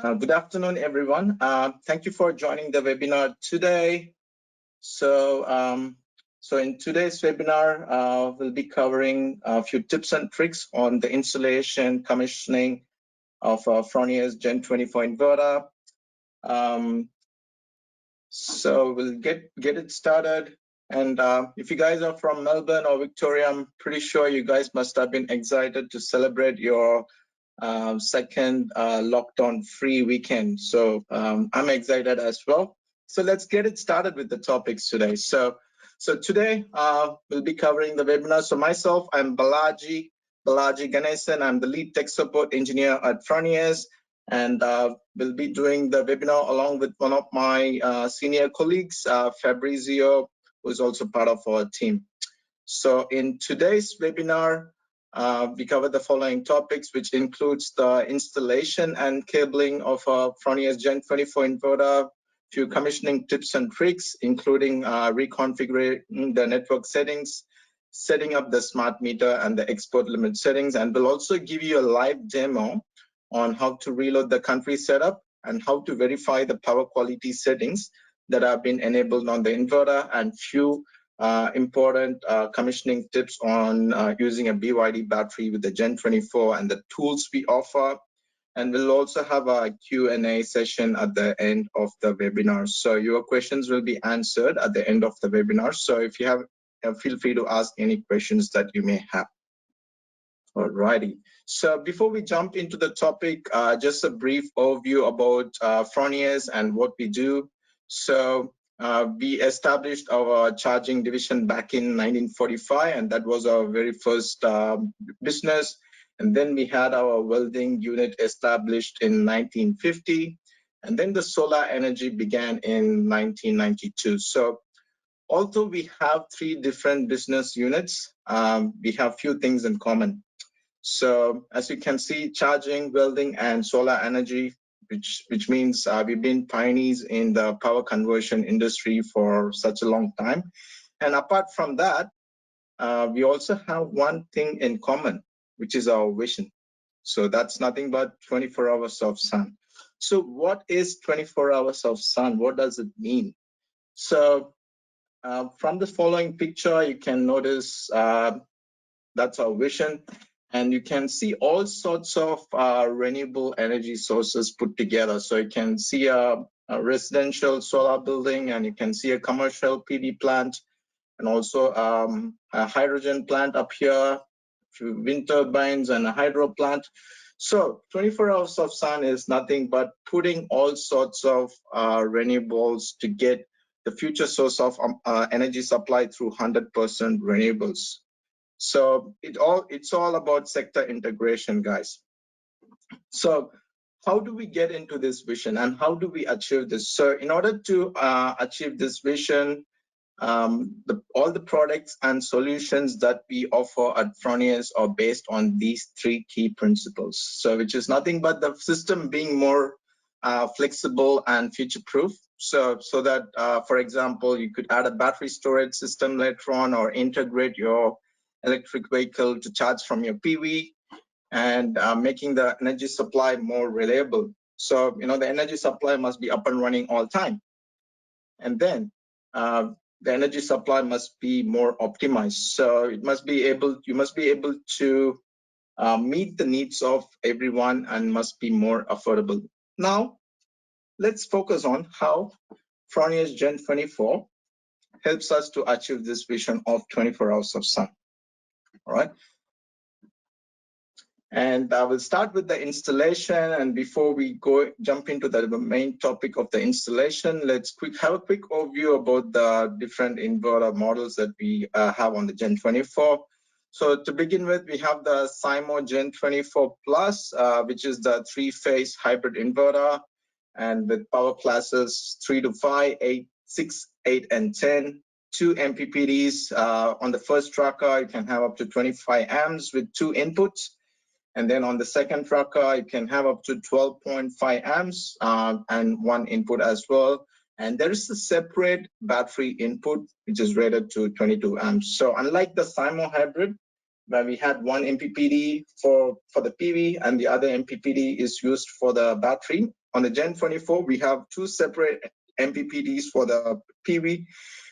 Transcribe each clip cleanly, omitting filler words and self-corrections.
Good afternoon, everyone. Thank you for joining the webinar today. So in today's webinar, we'll be covering a few tips and tricks on the installation, commissioning of Fronius GEN24 inverter. So we'll get it started. And if you guys are from Melbourne or Victoria, I'm pretty sure you guys must have been excited to celebrate your second lockdown free weekend. So I'm excited as well. So let's get it started with the topics today. So today we'll be covering the webinar. So myself, I'm Balaji Ganesan. I'm the lead tech support engineer at Fronius, and we'll be doing the webinar along with one of my senior colleagues, Fabrizio, who's also part of our team. So in today's webinar, we cover the following topics, which includes the installation and cabling of a Fronius GEN24 inverter, few commissioning tips and tricks, including reconfiguring the network settings, setting up the smart meter and the export limit settings, and we'll also give you a live demo on how to reload the country setup and how to verify the power quality settings that have been enabled on the inverter, and few important commissioning tips on using a BYD battery with the Gen24 and the tools we offer. And we'll also have a Q&A session at the end of the webinar. So your questions will be answered at the end of the webinar. So if you have, feel free to ask any questions that you may have. Alrighty. So before we jump into the topic, just a brief overview about Fronius and what we do. So we established our charging division back in 1945, and that was our very first business. And then we had our welding unit established in 1950, and then the solar energy began in 1992. So although we have three different business units, we have few things in common. So as you can see, charging, welding, and solar energy, which means we've been pioneers in the power conversion industry for such a long time. And apart from that, we also have one thing in common, which is our vision. So that's nothing but 24 hours of sun. So what is 24 hours of sun? What does it mean? So from the following picture, you can notice that's our vision. And you can see all sorts of renewable energy sources put together. So you can see a residential solar building, and you can see a commercial PV plant, and also a hydrogen plant up here, a few wind turbines, and a hydro plant. So 24 hours of sun is nothing but putting all sorts of renewables to get the future source of energy supply through 100% renewables. So it's all about sector integration, guys. So how do we get into this vision, and how do we achieve this? So in order to achieve this vision, all the products and solutions that we offer at Fronius are based on these three key principles. So which is nothing but the system being more flexible and future-proof. So that, for example, you could add a battery storage system later on, or integrate your electric vehicle to charge from your PV, and making the energy supply more reliable. So, the energy supply must be up and running all the time. And then the energy supply must be more optimized. So you must be able to meet the needs of everyone, and must be more affordable. Now, let's focus on how Fronius Gen24 helps us to achieve this vision of 24 hours of sun. All right. And I will start with the installation. And before we jump into the main topic of the installation, let's have a quick overview about the different inverter models that we have on the Gen24. So to begin with, we have the Symo GEN24 Plus, which is the 3-phase hybrid inverter, and with power classes 3 to 5, 8, 6, 8, and 10. 2 MPPTs on the first tracker. You can have up to 25 amps with 2 inputs. And then on the second tracker, you can have up to 12.5 amps and 1 input as well. And there is a separate battery input, which is rated to 22 amps. So unlike the Symo hybrid, where we had 1 MPPT for the PV and the other MPPT is used for the battery, on the Gen24, we have two separate MPPTs for the PV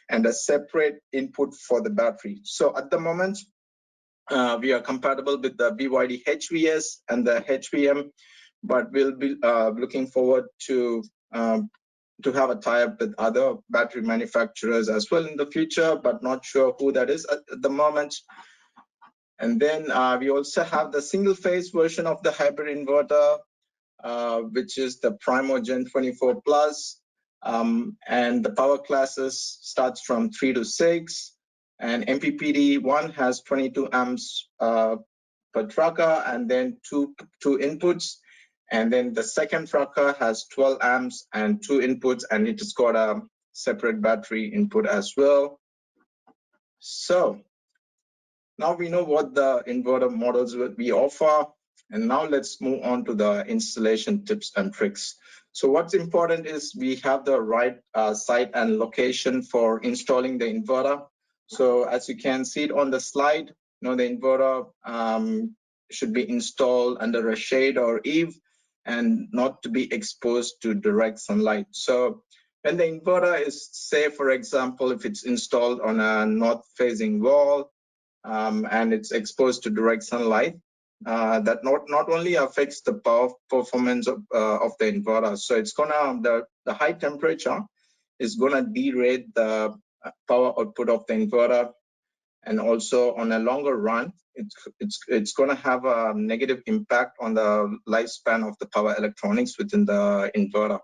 and a separate input for the battery. So at the moment, we are compatible with the BYD HVS and the HVM, but we'll be looking forward to have a tie-up with other battery manufacturers as well in the future, but not sure who that is at the moment. And then we also have the single-phase version of the hybrid inverter, which is the Primo GEN24 Plus, and the power classes starts from 3 to 6, and MPPT 1 has 22 amps per tracker, and then two inputs, and then the second tracker has 12 amps and 2 inputs, and it has got a separate battery input as well. So now we know what the inverter models we offer, and now let's move on to the installation tips and tricks. So what's important is we have the right site and location for installing the inverter. So as you can see it on the slide, the inverter should be installed under a shade or eave and not to be exposed to direct sunlight. So when the inverter is, say, for example, if it's installed on a north-facing wall, and it's exposed to direct sunlight, that not only affects the power performance of the inverter, so it's gonna, the high temperature is gonna derate the power output of the inverter, and also on a longer run, it's gonna have a negative impact on the lifespan of the power electronics within the inverter.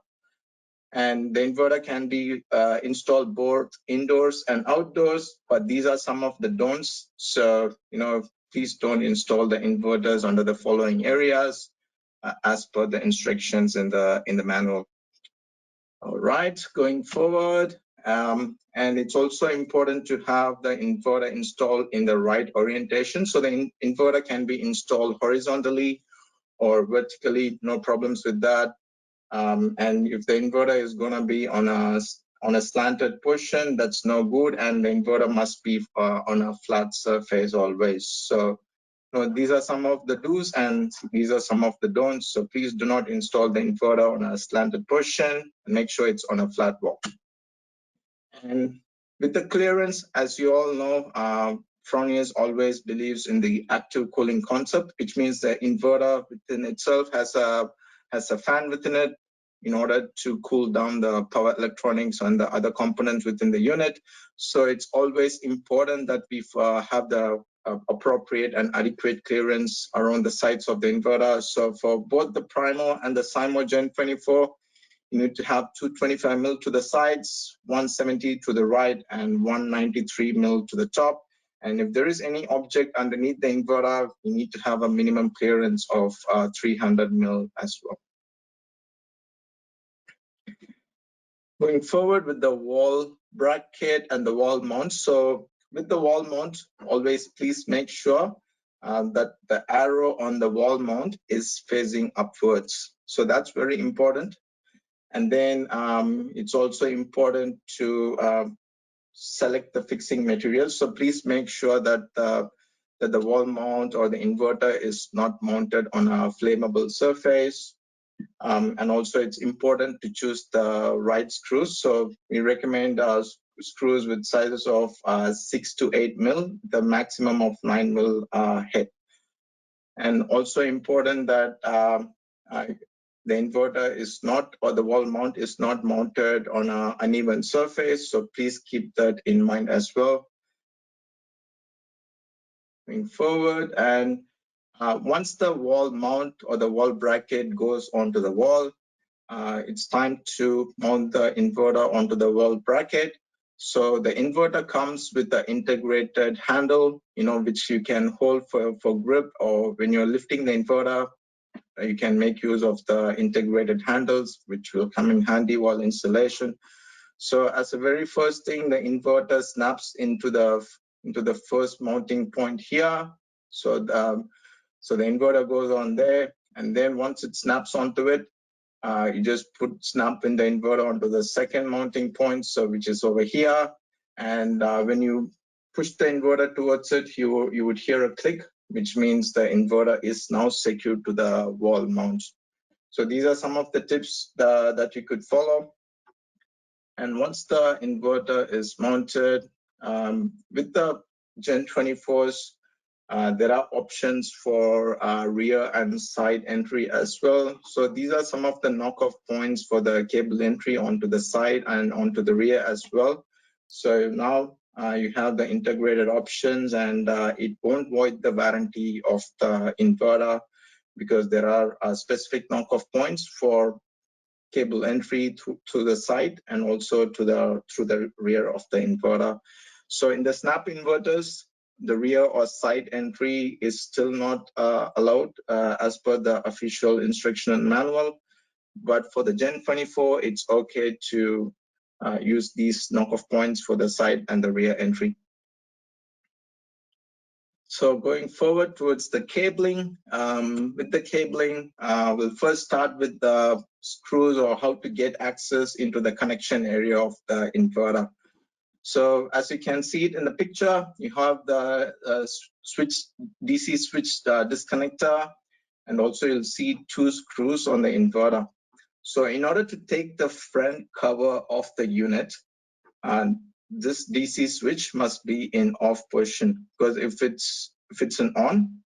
And the inverter can be installed both indoors and outdoors, but these are some of the don'ts. So, please don't install the inverters under the following areas as per the instructions in the manual. All right, going forward, and it's also important to have the inverter installed in the right orientation. So the inverter can be installed horizontally or vertically, no problems with that. And if the inverter is going to be on a slanted position, that's no good, and the inverter must be on a flat surface always. So these are some of the do's and these are some of the don'ts. So please do not install the inverter on a slanted position, and make sure it's on a flat wall. And with the clearance, as you all know, Fronius always believes in the active cooling concept, which means the inverter within itself has a fan within it in order to cool down the power electronics and the other components within the unit. So it's always important that we have the appropriate and adequate clearance around the sides of the inverter. So for both the Primo and the Symo Gen24, you need to have 225 mil to the sides, 170 to the right, and 193 mil to the top. And if there is any object underneath the inverter, you need to have a minimum clearance of 300 mil as well. Going forward with the wall bracket and the wall mount. So with the wall mount, always please make sure that the arrow on the wall mount is facing upwards. So that's very important. And then it's also important to select the fixing material. So please make sure that the wall mount or the inverter is not mounted on a flammable surface. And also it's important to choose the right screws. So we recommend screws with sizes of 6 to 8 mil, the maximum of 9 mil head. And also important that the inverter is not, or the wall mount is not mounted on an uneven surface. So please keep that in mind as well. Going forward, and once the wall mount or the wall bracket goes onto the wall, it's time to mount the inverter onto the wall bracket. So the inverter comes with the integrated handle, which you can hold for grip, or when you're lifting the inverter, you can make use of the integrated handles, which will come in handy while installation. So as the very first thing, the inverter snaps into the first mounting point here. So the inverter goes on there, and then once it snaps onto it, you just snap in the inverter onto the second mounting point, so which is over here. And when you push the inverter towards it, you would hear a click, which means the inverter is now secured to the wall mount. So these are some of the tips that you could follow. And once the inverter is mounted, with the Gen24s, there are options for rear and side entry as well. So these are some of the knockoff points for the cable entry onto the side and onto the rear as well. So now you have the integrated options, and it won't void the warranty of the inverter, because there are specific knockoff points for cable entry to the side and also to the rear of the inverter. So in the snap inverters, the rear or side entry is still not allowed as per the official instruction manual. But for the Gen24, it's okay to use these knockoff points for the side and the rear entry. So going forward towards the cabling, with the cabling, we'll first start with the screws, or how to get access into the connection area of the inverter. So as you can see it in the picture, you have the DC switch disconnector, and also you'll see 2 screws on the inverter. So in order to take the front cover of the unit, this DC switch must be in off position, because if it's an on,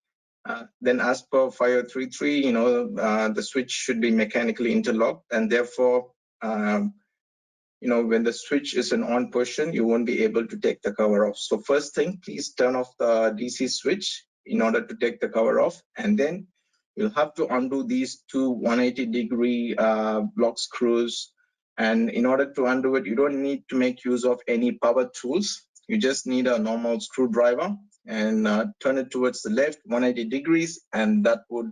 then as per 5033, the switch should be mechanically interlocked, and therefore, when the switch is in on position, you won't be able to take the cover off. So first thing, please turn off the DC switch in order to take the cover off, and then you'll have to undo these 2 180-degree lock screws. And in order to undo it, you don't need to make use of any power tools. You just need a normal screwdriver, and turn it towards the left 180 degrees, and that would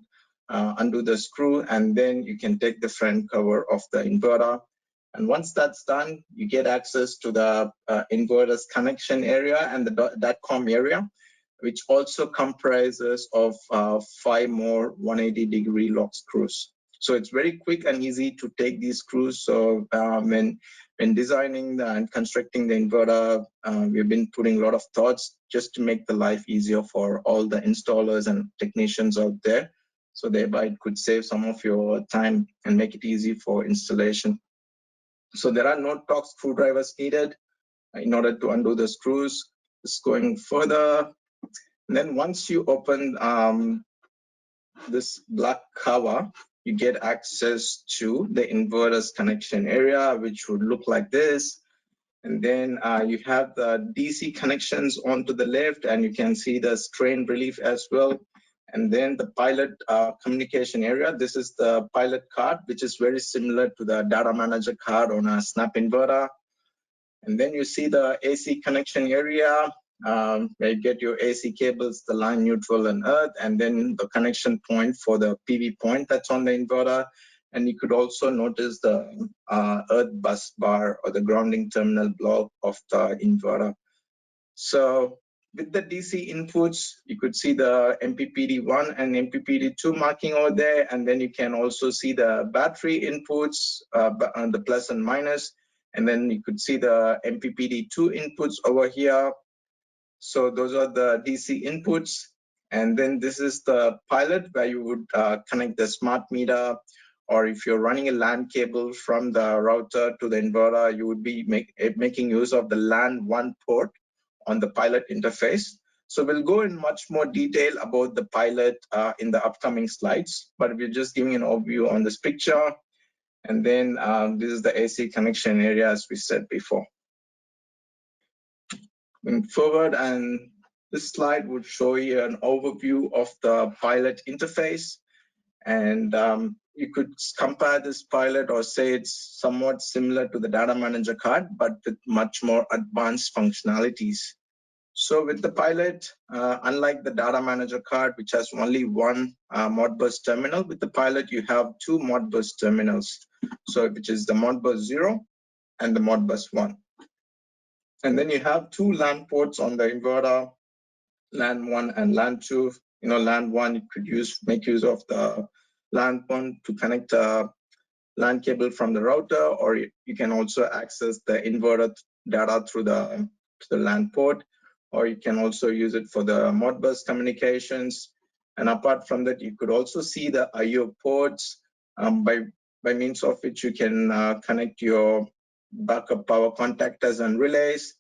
undo the screw, and then you can take the front cover of the inverter. And once that's done, you get access to the inverter's connection area and the .com area, which also comprises of 5 more 180-degree lock screws. So it's very quick and easy to take these screws. So when designing and constructing the inverter, we've been putting a lot of thoughts just to make the life easier for all the installers and technicians out there. So thereby it could save some of your time and make it easy for installation. So there are no torque screwdrivers needed in order to undo the screws. Just going further, and then once you open this black cover, you get access to the inverter's connection area, which would look like this. And then you have the DC connections onto the left, and you can see the strain relief as well. And then the pilot communication area. This is the pilot card, which is very similar to the data manager card on a snap inverter. And then you see the AC connection area, where you get your AC cables, the line, neutral, and earth, and then the connection point for the PV point that's on the inverter. And you could also notice the earth bus bar, or the grounding terminal block of the inverter. So with the DC inputs, you could see the MPPD1 and MPPD2 marking over there, and then you can also see the battery inputs, the plus and minus, and then you could see the MPPD2 inputs over here. So those are the DC inputs, and then this is the pilot, where you would connect the smart meter, or if you're running a LAN cable from the router to the inverter, you would be making use of the LAN 1 port on the pilot interface. So we'll go in much more detail about the pilot in the upcoming slides, but we're just giving an overview on this picture. And then this is the AC connection area, as we said before. Moving forward, and this slide would show you an overview of the pilot interface. And you could compare this pilot, or say it's somewhat similar to the data manager card, but with much more advanced functionalities. So with the pilot, unlike the data manager card, which has only 1 Modbus terminal, with the pilot you have 2 Modbus terminals, so which is the Modbus 0 and the Modbus 1. And then you have 2 LAN ports on the inverter, LAN 1 and LAN 2. LAN 1, you could make use of the LAN 1 to connect a LAN cable from the router, or you can also access the inverter data through the LAN port, or you can also use it for the Modbus communications. And apart from that, you could also see the I/O ports, by means of which you can connect your backup power contactors and relays,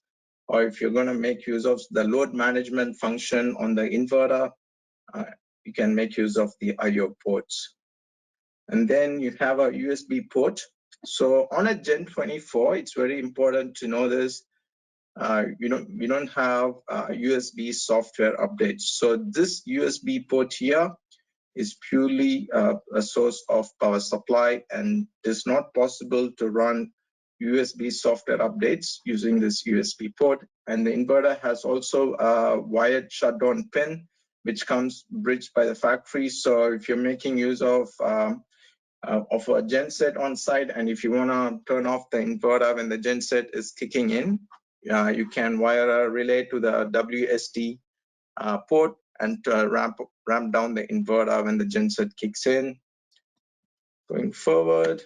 or if you're going to make use of the load management function on the inverter, you can make use of the I/O ports. And then you have a USB port. So on a Gen24, it's very important to know this. We don't have USB software updates. So this USB port here is purely a source of power supply, and it's not possible to run USB software updates using this USB port. And the inverter has also a wired shutdown pin, which comes bridged by the factory. So if you're making use of a genset on site, and if you want to turn off the inverter when the genset is kicking in, you can wire a relay to the WSD port and ramp down the inverter when the genset kicks in. Going forward,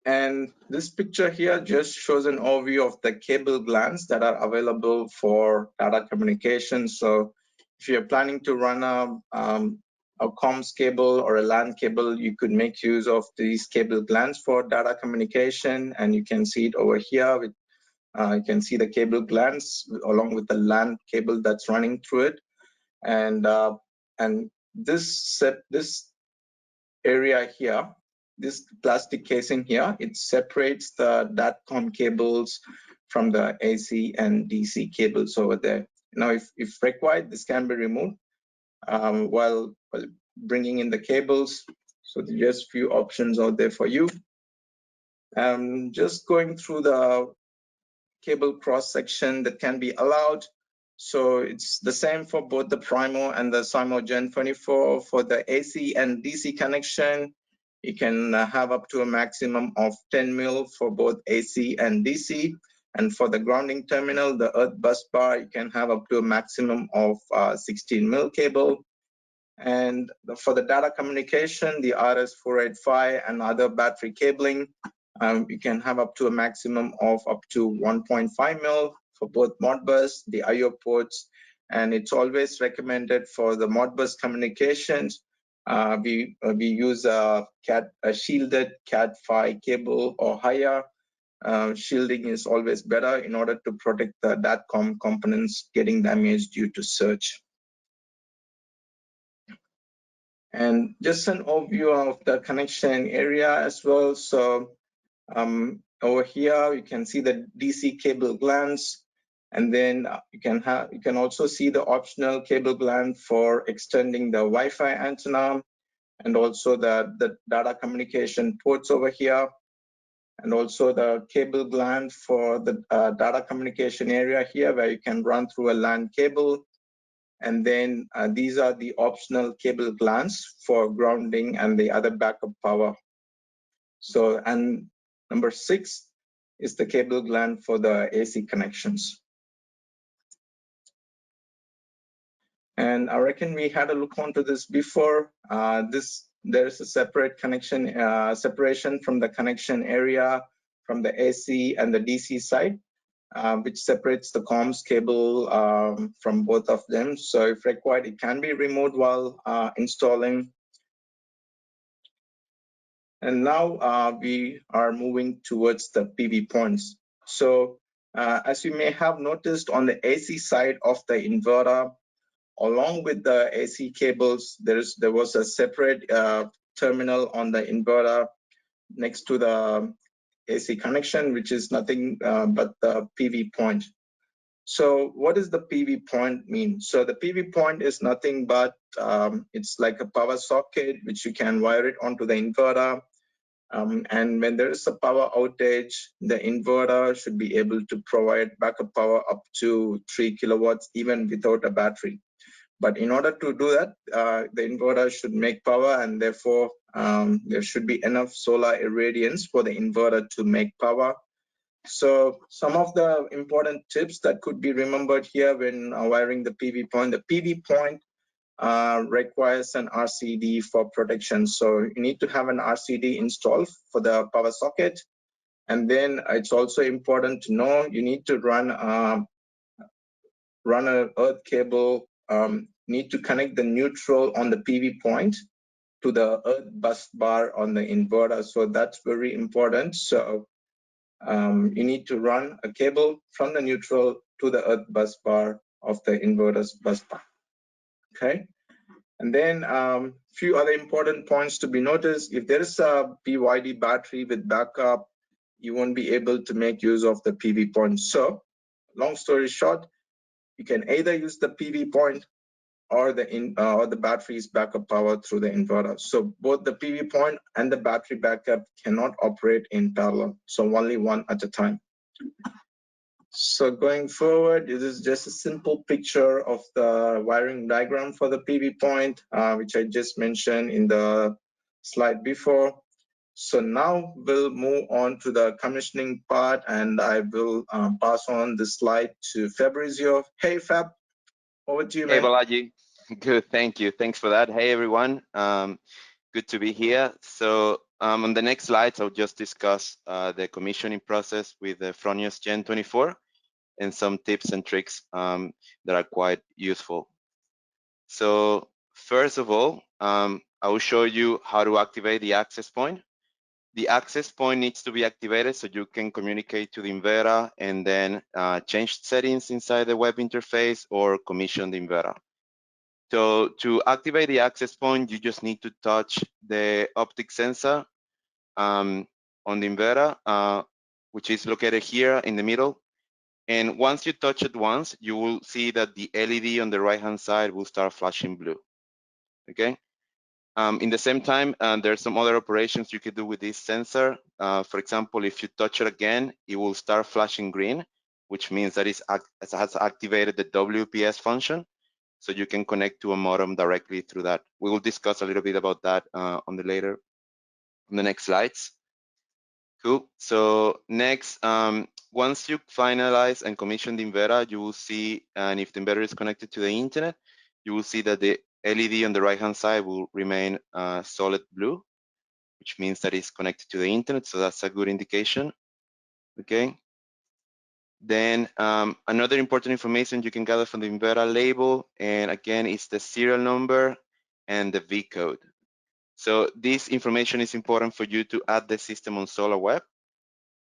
and this picture here just shows an overview of the cable glands that are available for data communication. So if you're planning to run a comms cable or a LAN cable, you could make use of these cable glands for data communication, and you can see it over here. With, you can see the cable glands along with the LAN cable that's running through it, and this area here, this plastic casing here, it separates the DATCOM cables from the AC and DC cables over there. Now, if required, this can be removed while bringing in the cables. So there's just few options out there for you. Just going through the cable cross section that can be allowed. So it's the same for both the Primo and the Symo Gen24. For the AC and DC connection, you can have up to a maximum of 10 mil for both AC and DC. And for the grounding terminal, the earth bus bar, you can have up to a maximum of 16 mil cable. And for the data communication, the RS485 and other battery cabling, you can have up to a maximum of up to 1.5 mil for both Modbus, the I/O ports, and it's always recommended for the Modbus communications. We use a shielded Cat5 cable or higher. Shielding is always better in order to protect the DATCOM components getting damaged due to surge. And just an overview of the connection area as well. So over here, you can see the DC cable glands, and then you can also see the optional cable gland for extending the Wi-Fi antenna, and also the data communication ports over here, and also the cable gland for the data communication area here, where you can run through a LAN cable. And then these are the optional cable glands for grounding and the other backup power. So, and number 6 is the cable gland for the AC connections. And I reckon we had a look onto this before. There's a separate connection, separation from the connection area from the AC and the DC side, which separates the comms cable from both of them. So if required, it can be removed while installing. And now we are moving towards the PV points. So as you may have noticed on the AC side of the inverter, along with the AC cables, there was a separate terminal on the inverter next to the AC connection, which is nothing but the PV point. So what does the PV point mean? So the PV point is nothing but it's like a power socket, which you can wire it onto the inverter. And when there is a power outage, the inverter should be able to provide backup power up to 3 kilowatts, even without a battery. But in order to do that, the inverter should make power, and therefore there should be enough solar irradiance for the inverter to make power. So some of the important tips that could be remembered here when wiring the PV point. The PV point requires an RCD for protection. So you need to have an RCD installed for the power socket. And then it's also important to know you need to run an earth cable, need to connect the neutral on the PV point to the earth bus bar on the inverter. So that's very important. So you need to run a cable from the neutral to the earth bus bar of the inverter's bus bar. Okay. And then few other important points to be noticed. If there is a BYD battery with backup, you won't be able to make use of the PV point. So long story short, you can either use the PV point or the battery's backup power through the inverter. So both the PV point and the battery backup cannot operate in parallel. So only one at a time. So going forward, this is just a simple picture of the wiring diagram for the PV point, which I just mentioned in the slide before. So now we'll move on to the commissioning part, and I will pass on the slide to Fabrizio. Hey Fab, over to you, Hey man. Balaji, good, thank you. Thanks for that. Hey everyone, good to be here. So on the next slides, I'll just discuss the commissioning process with the Fronius GEN24 and some tips and tricks that are quite useful. So first of all, I will show you how to activate the access point. The access point needs to be activated so you can communicate to the inverter and then change settings inside the web interface or commission the inverter. So to activate the access point, you just need to touch the optic sensor on the inverter, which is located here in the middle. And once you touch it once, you will see that the LED on the right-hand side will start flashing blue, okay? In the same time, there's some other operations you could do with this sensor. For example, if you touch it again, it will start flashing green, which means that it has activated the WPS function. So you can connect to a modem directly through that. We will discuss a little bit about that on the next slides. Cool. So next, once you finalize and commission the inverter, you will see, and if the inverter is connected to the internet, you will see that the LED on the right-hand side will remain solid blue, which means that it's connected to the internet. So that's a good indication. Okay. Then another important information you can gather from the inverter label, and again, it's the serial number and the V code. So this information is important for you to add the system on SolarWeb.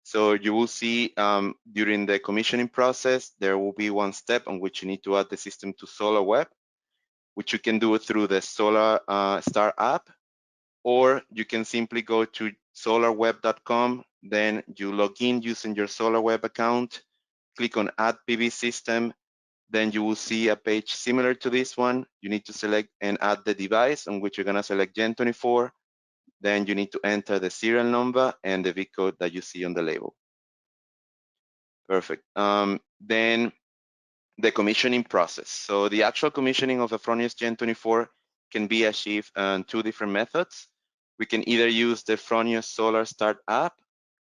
So you will see during the commissioning process, there will be one step on which you need to add the system to SolarWeb, which you can do through the Solar.start app, or you can simply go to solarweb.com, then you log in using your SolarWeb account, click on Add PV System, then you will see a page similar to this one. You need to select and add the device on which you're gonna select Gen24. Then you need to enter the serial number and the V code that you see on the label. Perfect. Then the commissioning process. So the actual commissioning of the Fronius Gen24 can be achieved in two different methods. We can either use the Fronius Solar.start app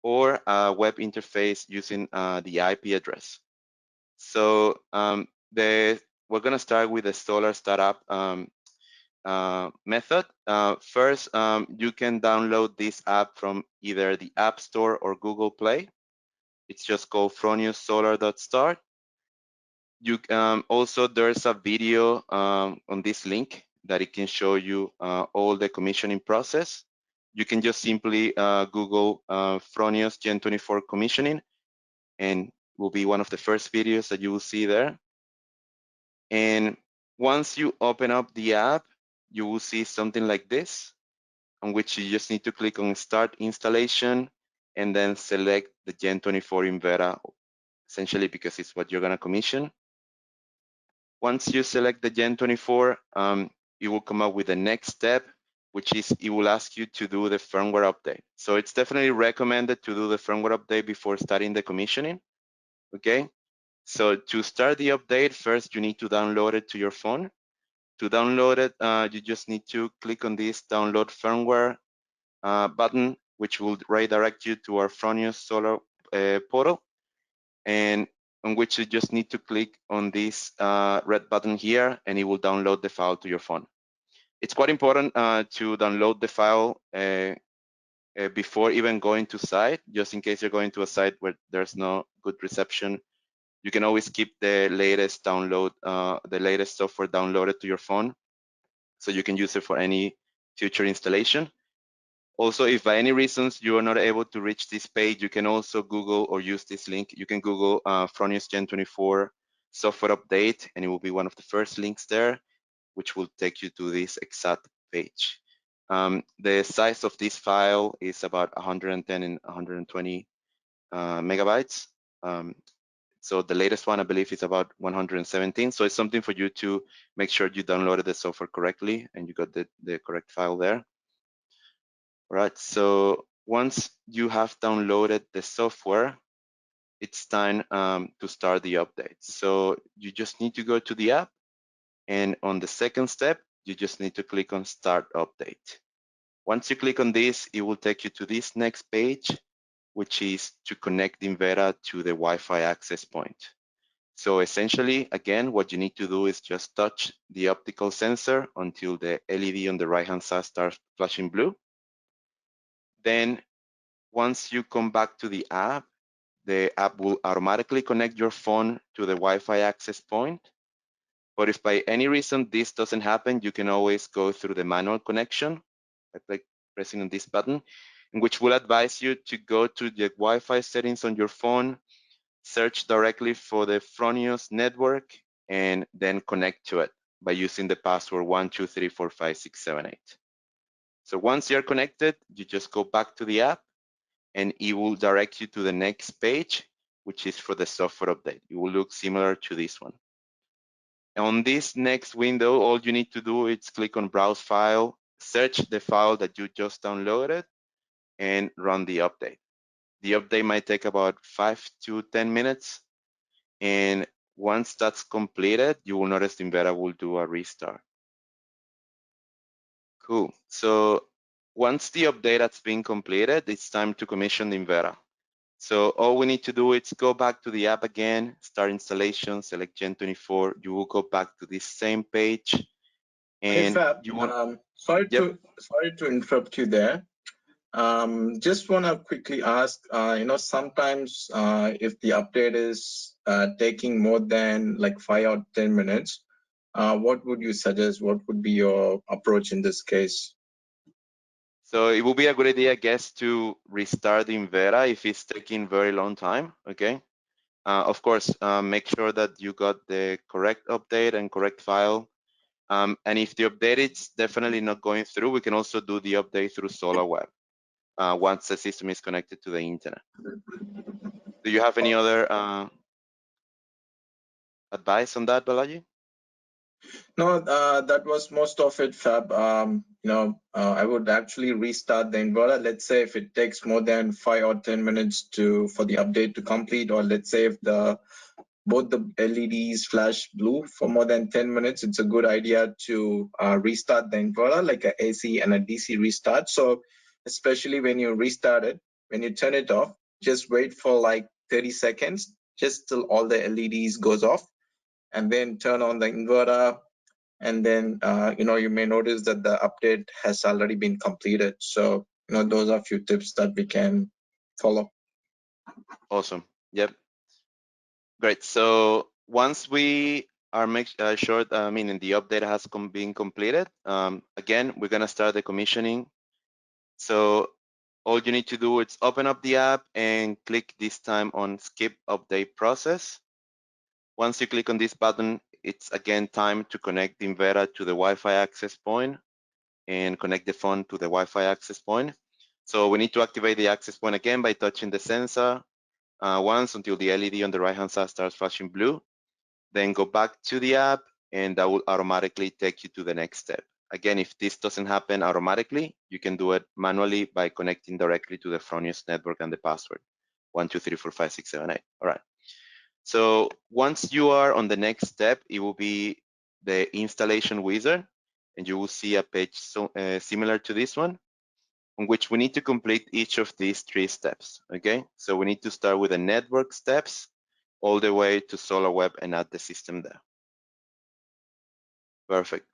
or a web interface using the IP address. So we're gonna start with the Solar.start app method. First, you can download this app from either the App Store or Google Play. It's just called Fronius Solar.start. You also, there's a video on this link that it can show you all the commissioning process. You can just simply Google Fronius Gen24 commissioning, and will be one of the first videos that you will see there. And once you open up the app, you will see something like this, on which you just need to click on Start Installation and then select the Gen24 inverter, essentially because it's what you're gonna commission. Once you select the Gen24, it will come up with the next step, which is it will ask you to do the firmware update. So it's definitely recommended to do the firmware update before starting the commissioning, okay? So to start the update, first you need to download it to your phone. To download it, you just need to click on this download firmware button, which will redirect you to our Fronius Solar portal, and on which you just need to click on this red button here, and it will download the file to your phone. It's quite important to download the file before even going to site, just in case you're going to a site where there's no good reception. You can always keep the latest download, the latest software downloaded to your phone, so you can use it for any future installation. Also, if by any reasons you are not able to reach this page, you can also Google or use this link. You can Google Fronius GEN24 software update, and it will be one of the first links there, which will take you to this exact page. The size of this file is about 110 and 120 megabytes. So the latest one, I believe, is about 117. So it's something for you to make sure you downloaded the software correctly and you got the correct file there. All right, so once you have downloaded the software, it's time to start the update. So you just need to go to the app, and on the second step, you just need to click on Start Update. Once you click on this, it will take you to this next page, which is to connect the inverter to the Wi-Fi access point. So essentially, again, what you need to do is just touch the optical sensor until the LED on the right-hand side starts flashing blue. Then once you come back to the app will automatically connect your phone to the Wi-Fi access point. But if by any reason this doesn't happen, you can always go through the manual connection by pressing on this button, in which will advise you to go to the Wi-Fi settings on your phone, search directly for the Fronius network, and then connect to it by using the password 1234567 So once you're connected, you just go back to the app, and it will direct you to the next page, which is for the software update. It will look similar to this one. On this next window, all you need to do is click on Browse File, search the file that you just downloaded, and run the update. The update might take about 5 to 10 minutes. And once that's completed, you will notice the inverter will do a restart. Cool. So once the update has been completed, it's time to commission the inverter. So all we need to do is go back to the app again, start installation, select Gen24. You will go back to this same page, and you want. Sorry to interrupt you there. Just want to quickly ask, sometimes if the update is taking more than like 5 or 10 minutes, what would you suggest? What would be your approach in this case? So it will be a good idea, I guess, to restart the inverter if it's taking very long time, okay? Of course, make sure that you got the correct update and correct file. And if the update is definitely not going through, we can also do the update through SolarWeb once the system is connected to the internet. Do you have any other advice on that, Balaji? No, that was most of it, Fab. I would actually restart the inverter. Let's say if it takes more than 5 or 10 minutes for the update to complete, or let's say if both the LEDs flash blue for more than 10 minutes, it's a good idea to restart the inverter, like a AC and a DC restart. So especially when you restart it, when you turn it off, just wait for like 30 seconds, just till all the LEDs goes off, and then turn on the inverter. And then, you may notice that the update has already been completed. So, those are a few tips that we can follow. Awesome. Yep. Great. So once we are sure, the update has been completed, again, we're going to start the commissioning. So all you need to do is open up the app and click this time on Skip Update Process. Once you click on this button, it's again time to connect the inverter to the Wi-Fi access point and connect the phone to the Wi-Fi access point. So we need to activate the access point again by touching the sensor once until the LED on the right-hand side starts flashing blue. Then go back to the app, and that will automatically take you to the next step. Again, if this doesn't happen automatically, you can do it manually by connecting directly to the Fronius network and the password 1234567 All right. So once you are on the next step, it will be the installation wizard, and you will see a page similar to this one, on which we need to complete each of these 3 steps, okay? So we need to start with the network steps all the way to SolarWeb and add the system there. Perfect.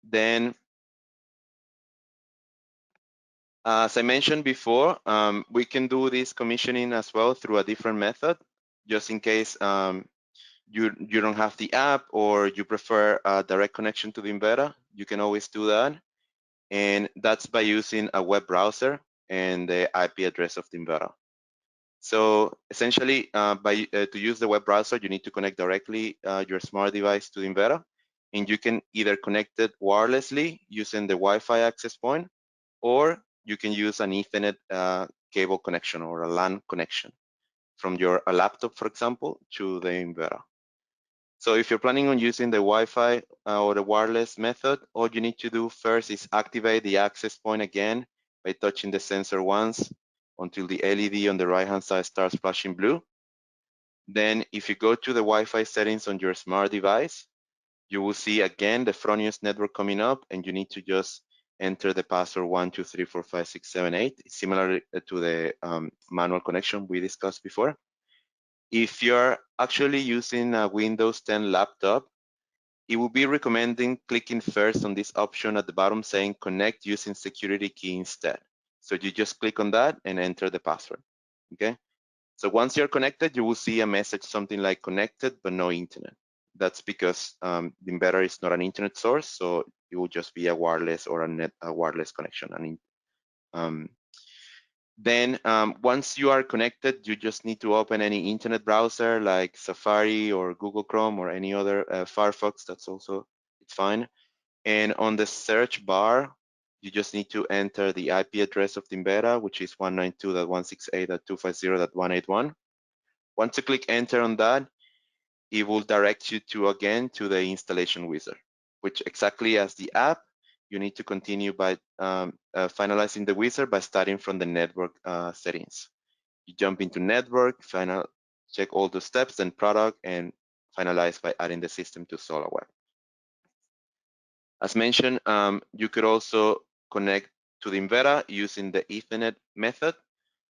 Then, as I mentioned before, we can do this commissioning as well through a different method, just in case you don't have the app or you prefer a direct connection to the inverter. You can always do that. and that's by using a web browser and the IP address of the inverter. So essentially, to use the web browser, you need to connect directly your smart device to the inverter, and you can either connect it wirelessly using the Wi-Fi access point, or you can use an Ethernet cable connection or a LAN connection from your laptop, for example, to the inverter. So if you're planning on using the Wi-Fi or the wireless method, all you need to do first is activate the access point again by touching the sensor once until the LED on the right-hand side starts flashing blue. Then if you go to the Wi-Fi settings on your smart device, you will see again the Fronius network coming up, and you need to just enter the password 123456778, similar to the manual connection we discussed before. If you're actually using a Windows 10 laptop, it would be recommending clicking first on this option at the bottom saying connect using security key instead. So you just click on that and enter the password, okay? So once you're connected, you will see a message something like connected but no internet. That's because the inverter is not an internet source, so it will just be a wireless or a wireless connection. Then once you are connected, you just need to open any internet browser like Safari or Google Chrome or any other Firefox. It's fine. And on the search bar, you just need to enter the IP address of the inverter, which is 192.168.250.181. Once you click enter on that, it will direct you again to the installation wizard, which exactly as the app, you need to continue by finalizing the wizard by starting from the network settings. You jump into network, check all the steps, then product, and finalize by adding the system to SolarWeb. As mentioned, you could also connect to the inverter using the Ethernet method,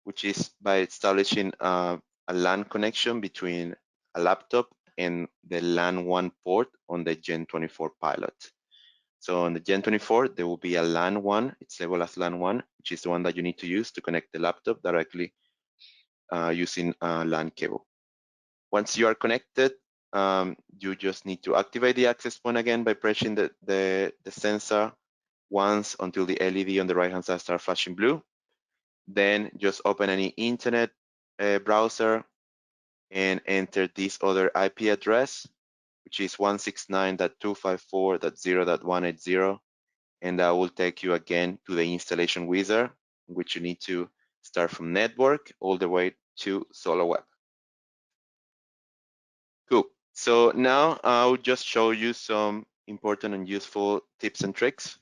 which is by establishing a LAN connection between a laptop and the LAN 1 port on the Gen24 pilot. So on the Gen24, there will be a LAN 1, it's labeled as LAN 1, which is the one that you need to use to connect the laptop directly using a LAN cable. Once you are connected, you just need to activate the access point again by pressing the sensor once until the LED on the right-hand side starts flashing blue. Then just open any internet browser and enter this other IP address, which is 169.254.0.180, and that will take you again to the installation wizard, which you need to start from network all the way to SolarWeb. Cool. So now I'll just show you some important and useful tips and tricks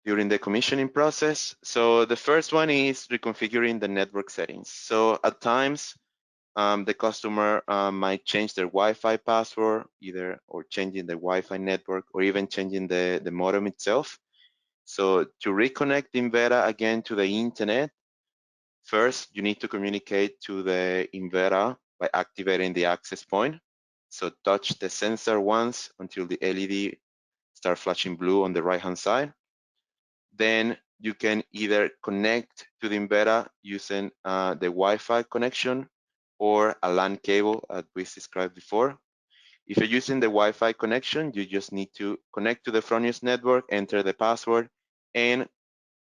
during the commissioning process. So the first one is reconfiguring the network settings. So at times, the customer might change their Wi-Fi password, or changing the Wi-Fi network, or even changing the modem itself. So to reconnect the inverter again to the internet, first you need to communicate to the inverter by activating the access point. So touch the sensor once until the LED starts flashing blue on the right-hand side. Then you can either connect to the inverter using the Wi-Fi connection or a LAN cable, as we described before. If you're using the Wi-Fi connection, you just need to connect to the Fronius network, enter the password, and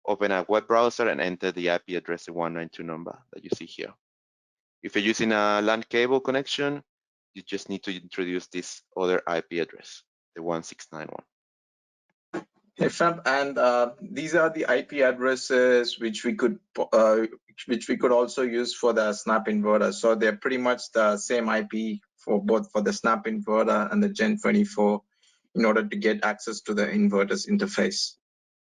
open a web browser and enter the IP address, the 192 number that you see here. If you're using a LAN cable connection, you just need to introduce this other IP address, the 1691. Hey Fab, and these are the IP addresses which we could also use for the Snap inverter. So they're pretty much the same IP for both for the Snap inverter and the Gen24 in order to get access to the inverter's interface.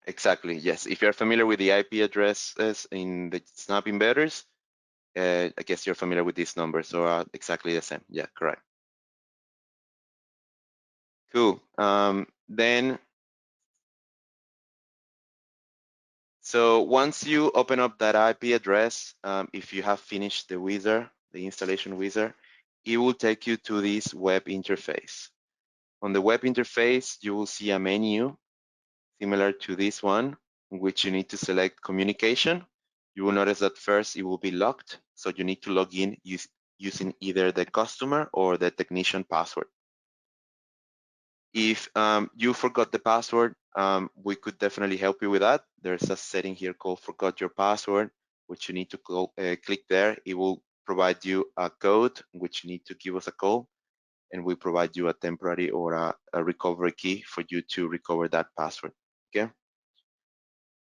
Exactly, yes. If you're familiar with the IP addresses in the Snap inverters, I guess you're familiar with these numbers, so exactly the same. Yeah, correct. Cool. So once you open up that IP address, if you have finished the wizard, the installation wizard, it will take you to this web interface. On the web interface, you will see a menu similar to this one, in which you need to select communication. You will notice that first it will be locked, so you need to log in using either the customer or the technician password. If you forgot the password, we could definitely help you with that. There's a setting here called forgot your password, which you need to click there. It will provide you a code, which you need to give us a call, and we provide you a temporary or a recovery key for you to recover that password, okay?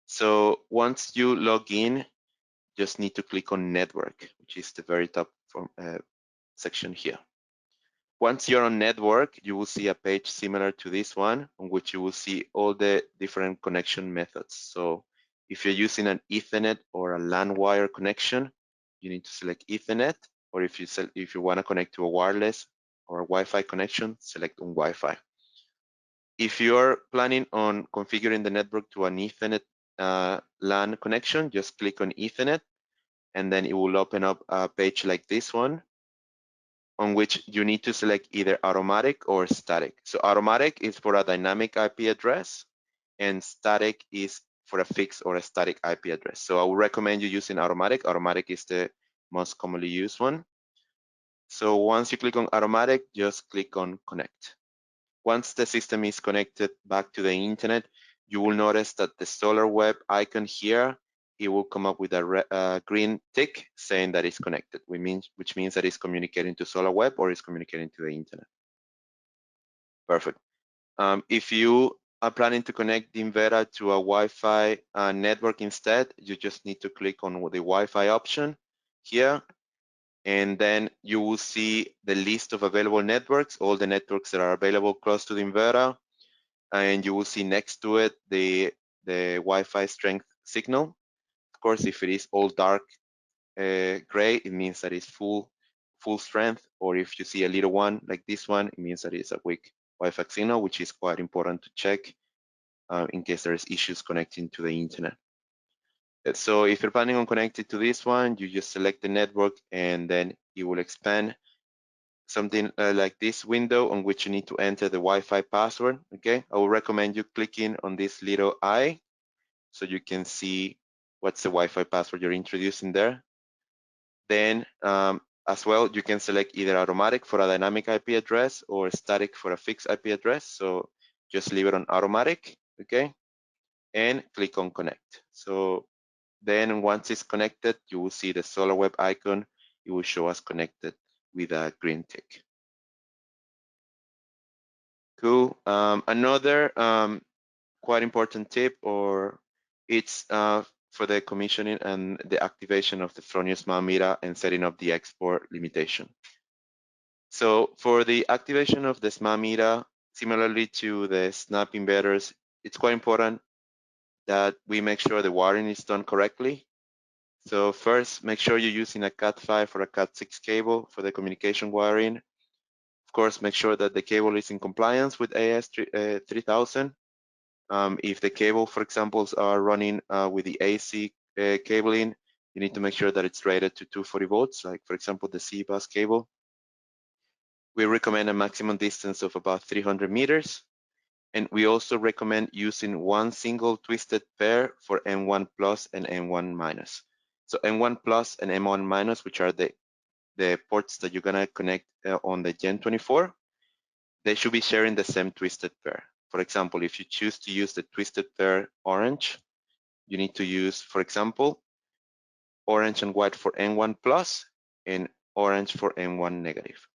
So once you log in, just need to click on network, which is the very top section here. Once you're on network, you will see a page similar to this one, on which you will see all the different connection methods. So if you're using an Ethernet or a LAN wire connection, you need to select Ethernet, or if you want to connect to a wireless or a Wi-Fi connection, select on Wi-Fi. If you're planning on configuring the network to an Ethernet LAN connection, just click on Ethernet, and then it will open up a page like this one, on which you need to select either automatic or static. So automatic is for a dynamic IP address, and static is for a fixed or a static IP address. So I would recommend you using automatic. Automatic is the most commonly used one. So once you click on automatic, just click on connect. Once the system is connected back to the internet, you will notice that the Solar Web icon here, it will come up with a green tick saying that it's connected, which means that it's communicating to Solar Web or it's communicating to the internet. Perfect. If you are planning to connect the inverter to a Wi-Fi network instead, you just need to click on the Wi-Fi option here, and then you will see the list of available networks, all the networks that are available close to the inverter, and you will see next to it the Wi-Fi strength signal. Of course, if it is all dark gray, it means that it's full strength, or if you see a little one like this one, it means that it's a weak Wi-Fi signal, which is quite important to check in case there's issues connecting to the internet. So if you're planning on connecting to this one, you just select the network, and then it will expand something like this window on which you need to enter the Wi-Fi password. Okay, I would recommend you clicking on this little eye so you can see what's the Wi-Fi password you're introducing there. Then as well, you can select either automatic for a dynamic IP address or static for a fixed IP address. So just leave it on automatic, okay, and click on connect. So then once it's connected, you will see the Solar Web icon. It will show us connected with a green tick. Cool. Another quite important tip, or it's for the commissioning and the activation of the Fronius smart meter and setting up the export limitation. So for the activation of the smart meter, similarly to the snap inverters, it's quite important that we make sure the wiring is done correctly. So first, make sure you're using a Cat5 or a Cat6 cable for the communication wiring. Of course, make sure that the cable is in compliance with AS 3000. If the cable, for example, are running with the AC cabling, you need to make sure that it's rated to 240 volts, like for example, the C-bus cable. We recommend a maximum distance of about 300 meters. And we also recommend using one single twisted pair for M1 plus and M1 minus. So M1 plus and M1 minus, which are the ports that you're gonna connect on the Gen24, they should be sharing the same twisted pair. For example, if you choose to use the twisted pair orange, you need to use, for example, orange and white for M1 plus and orange for M1 negative.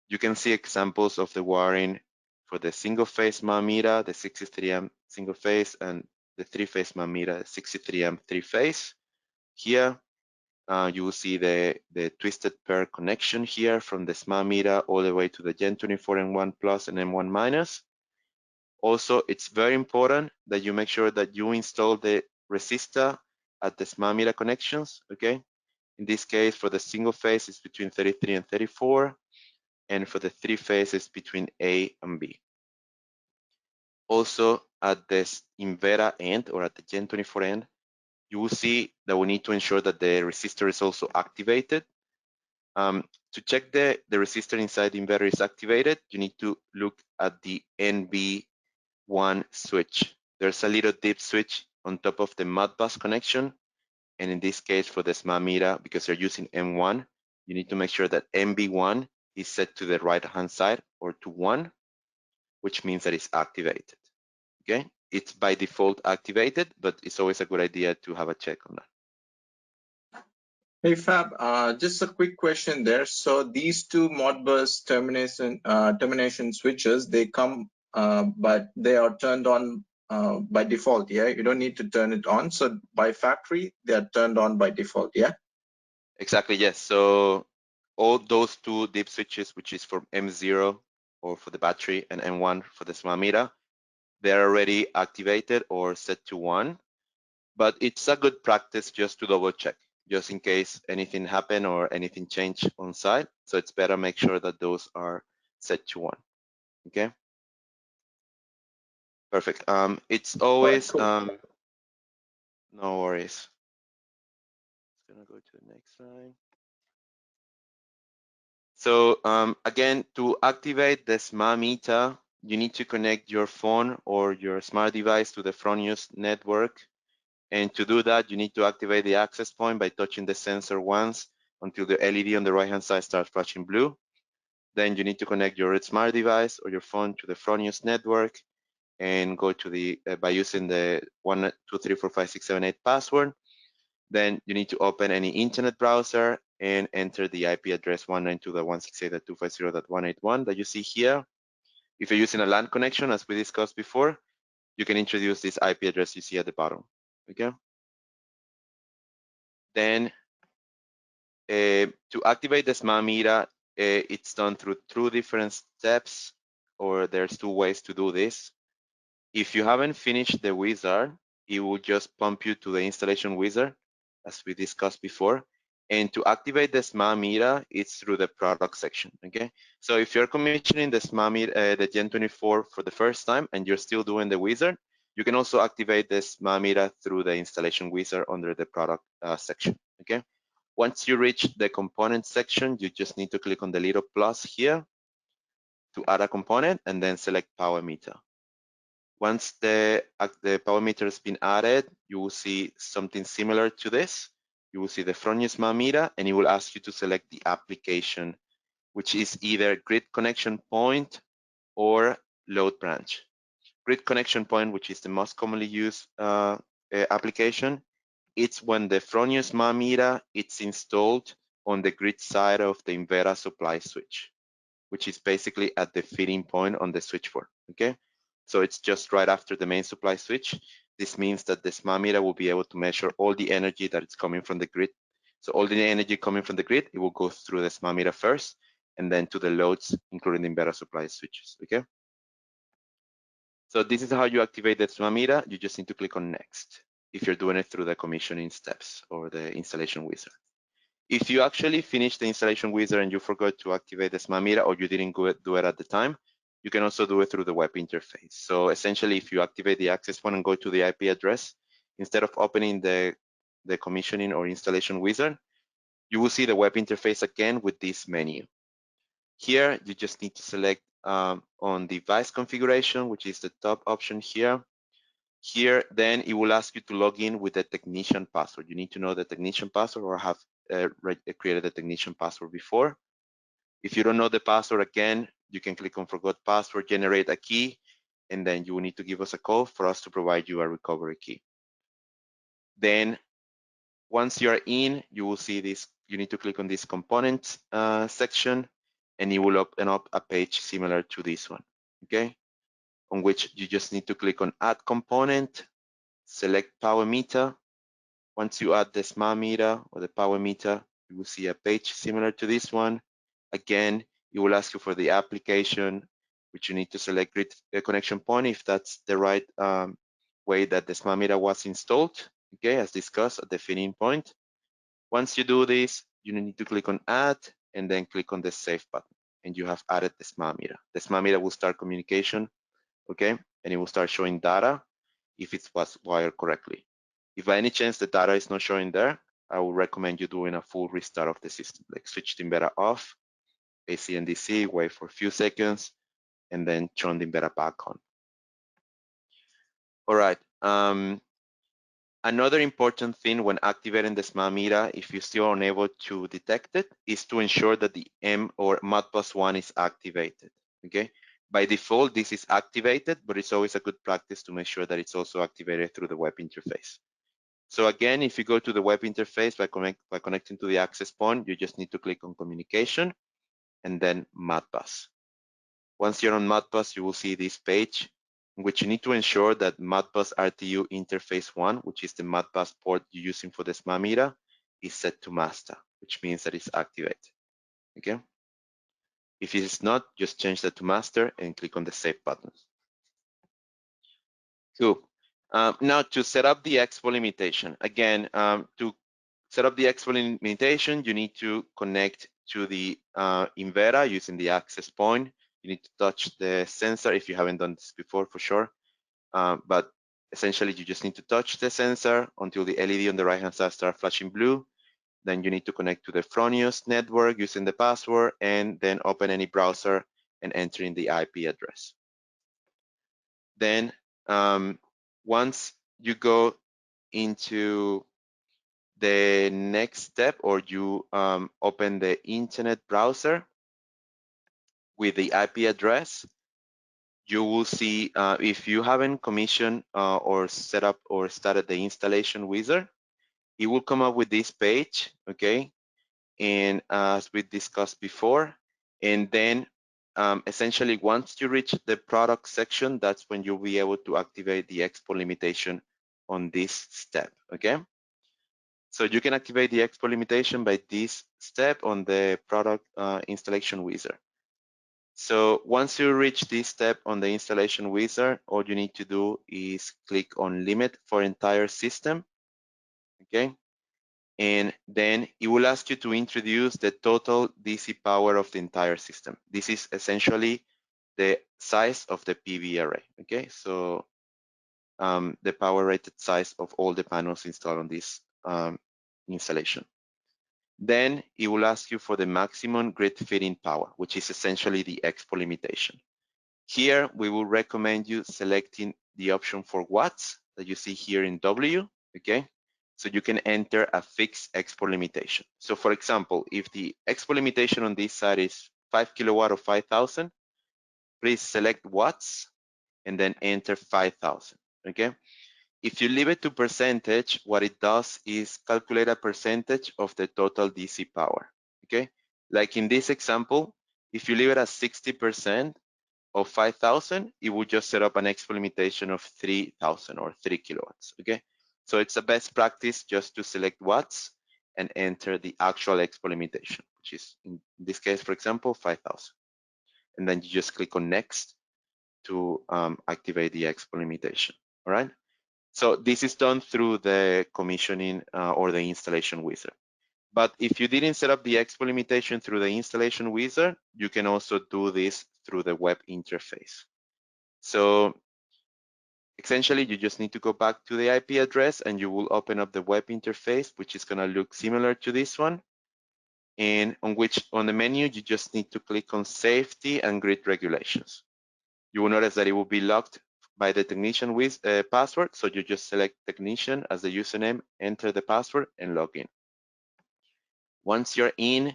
You can see examples of the wiring for the single phase smart meter, the 63 amp single phase, and the three-phase smart meter, 63 amp three-phase. Here, you will see the twisted pair connection here from the smart meter all the way to the Gen24 M1 plus and M1 minus. Also, it's very important that you make sure that you install the resistor at the smart meter connections, okay? In this case, for the single phase, it's between 33 and 34, and for the three phases between A and B. Also, at this inverter end or at the Gen24 end, you will see that we need to ensure that the resistor is also activated. To check the resistor inside the inverter is activated, you need to look at the NB1 switch. There's a little dip switch on top of the Modbus connection. And in this case, for the smart meter, because you're using M1, you need to make sure that NB1 is set to the right-hand side or to 1, which means that it's activated. Okay, it's by default activated, but it's always a good idea to have a check on that. Hey Fab, just a quick question there. So these two Modbus termination switches, they come, but they are turned on by default. Yeah, you don't need to turn it on. So by factory, they are turned on by default. Yeah. Exactly. Yes. So all those two dip switches, which is for M0 or for the battery and M1 for the smart meter, they're already activated or set to 1. But it's a good practice just to double check, just in case anything happened or anything changed on site. So it's better make sure that those are set to 1. Okay. Perfect. It's always Cool. no worries. Just gonna go to the next slide. So again, to activate the smart meter, you need to connect your phone or your smart device to the Fronius network. And to do that, you need to activate the access point by touching the sensor once until the LED on the right-hand side starts flashing blue. Then you need to connect your smart device or your phone to the Fronius network and go to the, by using the 1234567 password. Then you need to open any internet browser and enter the IP address 192.168.250.181 that you see here. If you're using a LAN connection, as we discussed before, you can introduce this IP address you see at the bottom, okay? Then to activate the smart meter, it's done through 2 different steps, or there's 2 ways to do this. If you haven't finished the wizard, it will just pump you to the installation wizard, as we discussed before. And to activate the smart meter, it's through the product section, okay? So if you're commissioning the smart meter, the Gen24 for the first time, and you're still doing the wizard, you can also activate the smart meter through the installation wizard under the product section, okay? Once you reach the component section, you just need to click on the little plus here to add a component and then select power meter. Once the power meter has been added, you will see something similar to this. You will see the Fronius smart meter, and it will ask you to select the application, which is either grid connection point or load branch. Grid connection point, which is the most commonly used application, it's when the Fronius smart meter it's installed on the grid side of the inverter supply switch, which is basically at the feeding point on the switchboard, okay? So it's just right after the main supply switch. This means that the smart meter will be able to measure all the energy that is coming from the grid. So all the energy coming from the grid, it will go through the smart meter first, and then to the loads, including the inverter supply switches, okay? So this is how you activate the smart meter. You just need to click on next if you're doing it through the commissioning steps or the installation wizard. If you actually finish the installation wizard and you forgot to activate the smart meter or you didn't do it at the time, you can also do it through the web interface. So essentially, if you activate the access point and go to the IP address, instead of opening the commissioning or installation wizard, you will see the web interface again with this menu. Here, you just need to select on device configuration, which is the top option here. Here, then it will ask you to log in with the technician password. You need to know the technician password or have created a technician password before. If you don't know the password, again, you can click on forgot password, generate a key, and then you will need to give us a call for us to provide you a recovery key. Then once you are in, you will see this, you need to click on this components section, and it will open up a page similar to this one, okay? On which you just need to click on add component, select power meter. Once you add the smart meter or the power meter, you will see a page similar to this one. Again, it will ask you for the application, which you need to select grid connection point if that's the right way that the smart meter was installed, okay, as discussed at the feeding point. Once you do this, you need to click on add and then click on the save button, and you have added the smart meter. The smart meter will start communication, okay, and it will start showing data if it was wired correctly. If by any chance the data is not showing there, I would recommend you doing a full restart of the system, like switch the inverter off, AC and DC, wait for a few seconds, and then turn the inverter back on. All right. Another important thing when activating the smart meter, if you're still unable to detect it, is to ensure that the M or Modbus 1 is activated, okay? by default, this is activated, but it's always a good practice to make sure that it's also activated through the web interface. So again, if you go to the web interface by connecting to the access point, you just need to click on communication and then Modbus. Once you're on Modbus, you will see this page in which you need to ensure that Modbus RTU interface 1, which is the Modbus port you're using for the smart meter, is set to master, which means that it's activated. Okay. If it is not, just change that to master and click on the save button. Cool. Now to set up the expo limitation, again, to set up the expo limitation, you need to connect to the inverter using the access point. You need to touch the sensor if you haven't done this before, for sure. But essentially, you just need to touch the sensor until the LED on the right-hand side starts flashing blue. Then you need to connect to the Fronius network using the password, and then open any browser and enter in the IP address. Then once you go into the next step, or you open the internet browser with the IP address, you will see if you haven't commissioned or set up or started the installation wizard, it will come up with this page, okay? And as we discussed before, and then essentially once you reach the product section, that's when you'll be able to activate the expo limitation on this step, okay? So you can activate the expo limitation by this step on the product installation wizard. So once you reach this step on the installation wizard, all you need to do is click on limit for entire system, okay? And then it will ask you to introduce the total DC power of the entire system. This is essentially the size of the PV array, okay? So the power rated size of all the panels installed on this installation. Then it will ask you for the maximum grid feeding power, which is essentially the expo limitation. Here, we will recommend you selecting the option for watts that you see here in W, okay? So you can enter a fixed expo limitation. So for example, if the expo limitation on this side is 5 kilowatt or 5,000, please select watts and then enter 5,000, okay? If you leave it to percentage, what it does is calculate a percentage of the total DC power, okay? Like in this example, if you leave it at 60% of 5,000, it would just set up an expo limitation of 3,000 or 3 kilowatts, okay? So it's a best practice just to select watts and enter the actual expo limitation, which is in this case, for example, 5,000. And then you just click on next to activate the expo limitation, all right? So this is done through the commissioning or the installation wizard. But if you didn't set up the expo limitation through the installation wizard, you can also do this through the web interface. So essentially, you just need to go back to the IP address and you will open up the web interface, which is going to look similar to this one. And on the menu, you just need to click on safety and grid regulations. You will notice that it will be locked by the technician with password. So you just select technician as the username, enter the password and log in. Once you're in,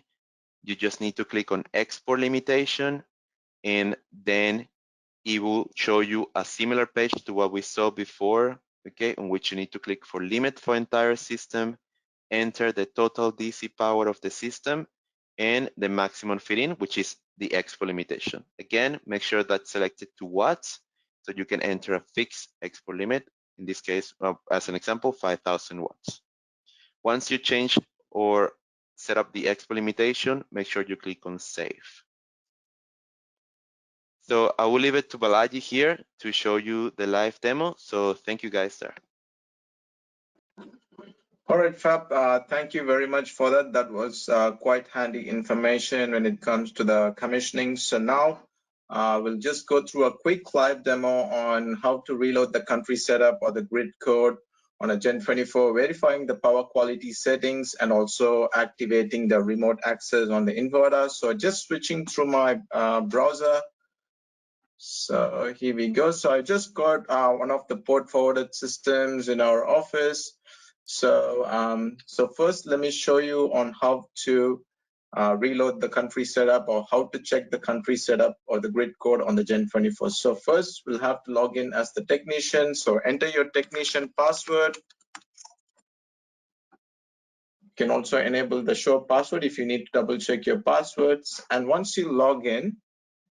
you just need to click on export limitation, and then it will show you a similar page to what we saw before, okay, on which you need to click for limit for entire system, enter the total DC power of the system, and the maximum feed-in, which is the expo limitation. Again, make sure that's selected to watts, so you can enter a fixed expo limit, in this case, as an example, 5,000 watts. Once you change or set up the expo limitation, make sure you click on save. So I will leave it to Balaji here to show you the live demo. So thank you guys there. All right, Fab, thank you very much for that. That was quite handy information when it comes to the commissioning. So now we'll just go through a quick live demo on how to reload the country setup or the grid code on a Gen24, verifying the power quality settings and also activating the remote access on the inverter. So just switching through my browser. So here we go. So I just got one of the port forwarded systems in our office. So so first, let me show you on how to reload the country setup, or how to check the country setup or the grid code on the Gen24. So first we'll have to log in as the technician. So enter your technician password. You can also enable the show password if you need to double check your passwords. And once you log in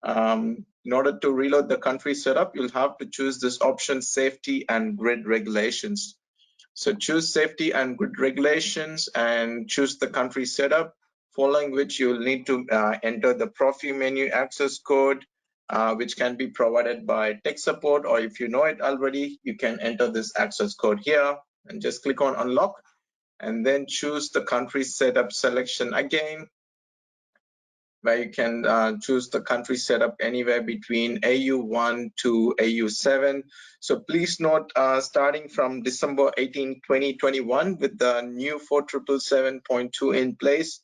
order to reload the country setup, you'll have to choose this option, safety and grid regulations. So choose safety and grid regulations and choose the country setup, following which you'll need to enter the Profi menu access code, which can be provided by tech support, or if you know it already, you can enter this access code here and just click on unlock, and then choose the country setup selection again, where you can choose the country setup anywhere between AU1 to AU7. So please note, starting from December 18, 2021, with the new 4777.2 in place,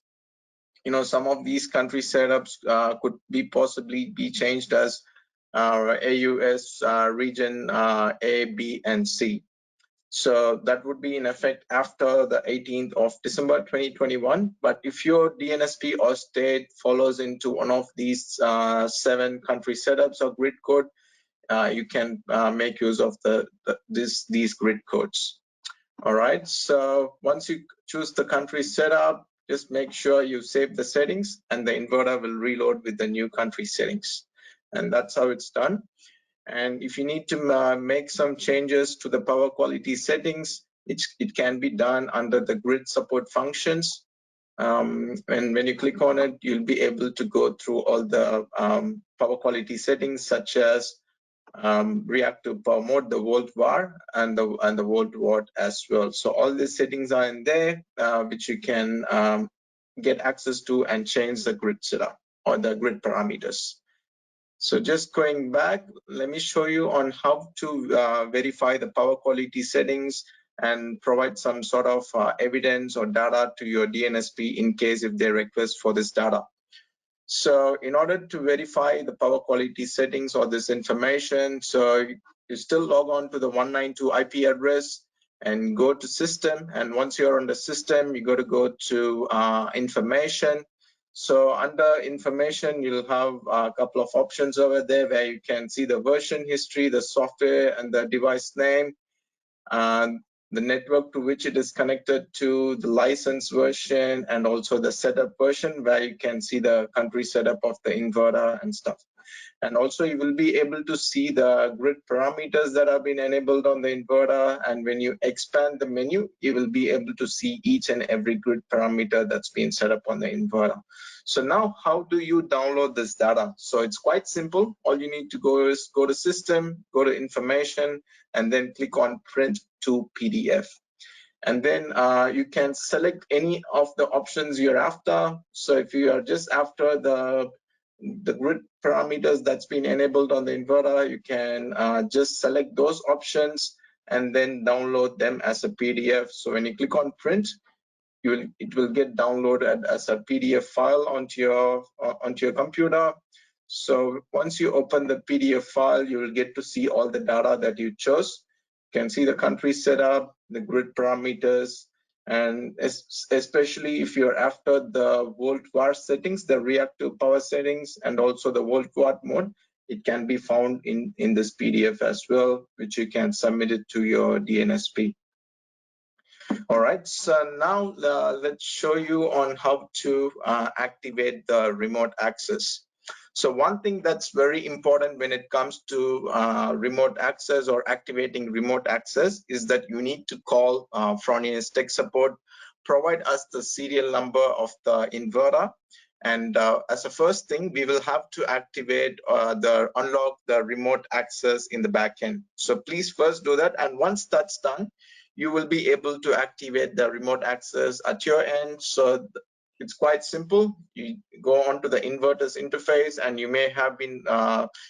some of these country setups could be possibly be changed as AUS region A, B, and C. So that would be in effect after the 18th of December 2021. But if your DNSP or state follows into one of these 7 country setups or grid code, you can make use of these grid codes. All right. So once you choose the country setup, just make sure you save the settings, and the inverter will reload with the new country settings. And that's how it's done. And if you need to make some changes to the power quality settings, it can be done under the grid support functions. And when you click on it, you'll be able to go through all the power quality settings, such as reactive power mode, the volt var, and the volt watt as well. So all these settings are in there, which you can get access to and change the grid setup or the grid parameters. So just going back, let me show you on how to verify the power quality settings and provide some sort of evidence or data to your DNSP in case if they request for this data. So in order to verify the power quality settings or this information, so you still log on to the 192 IP address and go to system. And once you're on the system, you got to go to information. So under information, you'll have a couple of options over there where you can see the version history, the software, and the device name, the network to which it is connected to, the license version, and also the setup version, where you can see the country setup of the inverter and stuff. And also you will be able to see the grid parameters that have been enabled on the inverter. And when you expand the menu, you will be able to see each and every grid parameter that's been set up on the inverter. So now how do you download this data? So it's quite simple. All you need to go is go to system, go to information, and then click on print to PDF. And then you can select any of the options you're after. So if you are just after the grid parameters that's been enabled on the inverter, you can just select those options and then download them as a PDF. So when you click on print, it will get downloaded as a PDF file onto your computer. So once you open the PDF file, you will get to see all the data that you chose. You can see the country setup, the grid parameters, and especially if you're after the volt var settings, the reactive power settings, and also the volt watt mode, it can be found in this PDF as well, which you can submit it to your DNSP. All right, so now let's show you on how to activate the remote access. So one thing that's very important when it comes to remote access or activating remote access is that you need to call Fronius tech support, provide us the serial number of the inverter, and as a first thing, we will have to activate unlock the remote access in the backend. So please first do that, and once that's done, you will be able to activate the remote access at your end. So it's quite simple. You go onto the inverter's interface, and you may have been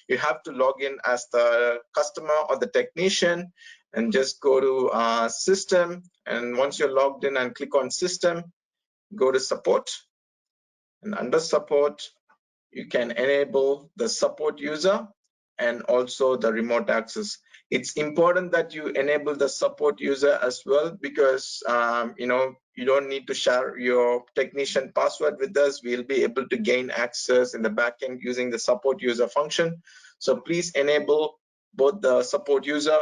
you have to log in as the customer or the technician, and just go to system. And once you're logged in, and click on system, go to support, and under support, you can enable the support user. and also the remote access. It's important that you enable the support user as well, because you don't need to share your technician password with us. We'll be able to gain access in the backend using the support user function. So please enable both the support user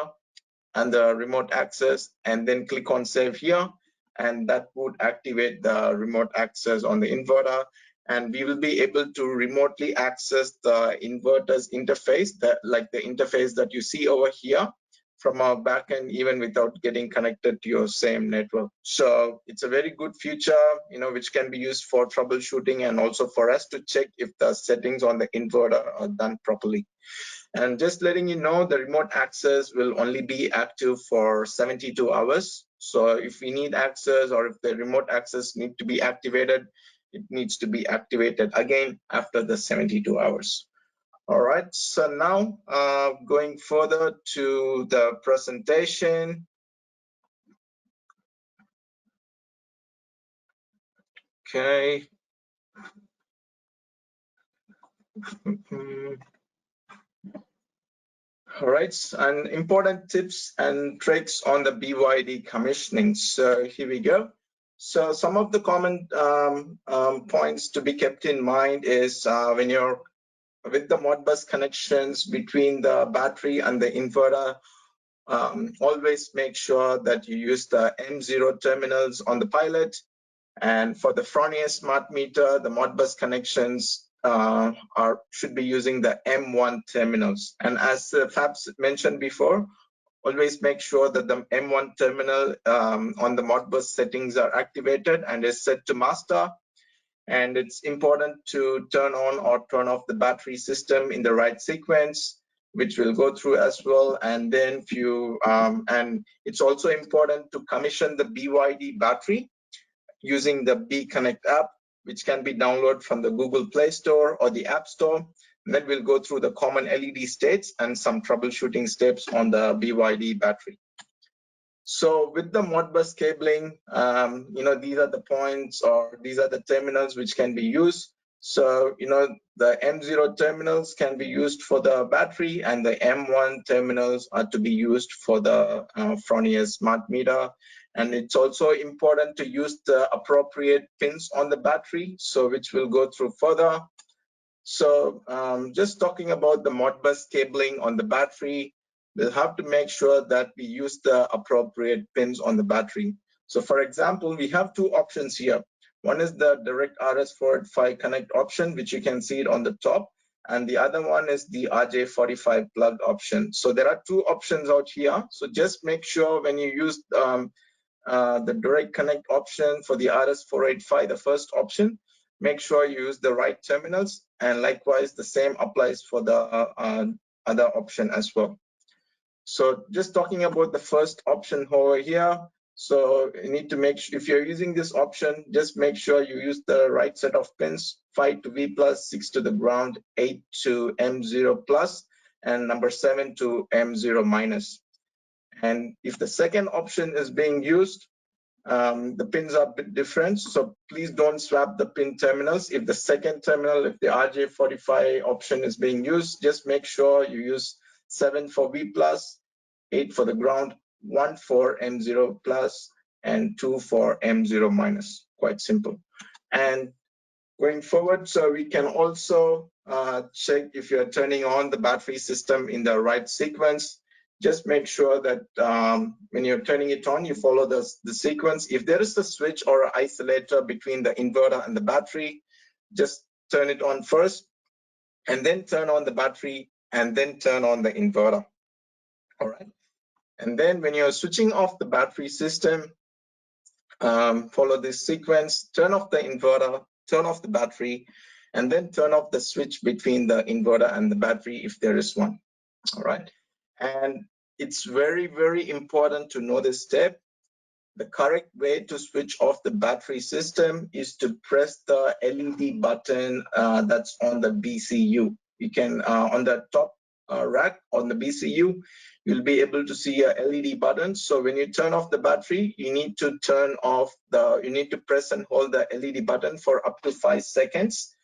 and the remote access, and then click on save here, and that would activate the remote access on the inverter, and we will be able to remotely access the inverter's interface, like the interface that you see over here, from our backend, even without getting connected to your same network. So it's a very good feature, which can be used for troubleshooting and also for us to check if the settings on the inverter are done properly. And just letting you know, the remote access will only be active for 72 hours. So if we need access, or if the remote access needs to be activated, it needs to be activated again after the 72 hours. All right, so now going further to the presentation. Okay. All right, and important tips and tricks on the BYD commissioning. So here we go. So some of the common points to be kept in mind is when you're with the Modbus connections between the battery and the inverter, always make sure that you use the M0 terminals on the pilot. And for the Fronius smart meter, the Modbus connections should be using the M1 terminals. And as Fabs mentioned before, always make sure that the M1 terminal on the Modbus settings are activated and is set to master. And it's important to turn on or turn off the battery system in the right sequence, which we'll go through as well. And then and it's also important to commission the BYD battery using the B Connect app, which can be downloaded from the Google Play Store or the App Store. And then we'll go through the common LED states and some troubleshooting steps on the BYD battery. So with the Modbus cabling, these are the points, or these are the terminals which can be used. So, the M0 terminals can be used for the battery, and the M1 terminals are to be used for the Fronius smart meter. And it's also important to use the appropriate pins on the battery, so which we'll go through further. So just talking about the Modbus cabling on the battery, we'll have to make sure that we use the appropriate pins on the battery. So for example, we have two options here. One is the direct RS485 connect option, which you can see it on the top, and the other one is the RJ45 plug option. So there are two options out here. So just make sure when you use the direct connect option for the RS485, the first option, make sure you use the right terminals, and likewise the same applies for the other option as well. So just talking about the first option over here, so you need to make sure, if you're using this option, just make sure you use the right set of pins: 5 to V plus, 6 to the ground, 8 to M0 plus, and number 7 to M0 minus. And if the second option is being used, the pins are a bit different, so please don't swap the pin terminals. If the second terminal, if the RJ45 option is being used, just make sure you use 7 for V plus, 8 for the ground, 1 for M0 plus, and 2 for M0 minus. Quite simple. And going forward, so we can also check if you're turning on the battery system in the right sequence. Just make sure that when you're turning it on, you follow the sequence. If there is a switch or an isolator between the inverter and the battery, just turn it on first, and then turn on the battery, and then turn on the inverter. All right. And then when you're switching off the battery system, follow this sequence: turn off the inverter, turn off the battery, and then turn off the switch between the inverter and the battery if there is one. All right. And it's very, very important to know this step. The correct way to switch off the battery system is to press the LED button that's on the BCU. You can, on the top rack on the BCU, you'll be able to see a LED button. So when you turn off the battery, you need to press and hold the LED button for up to 5 seconds.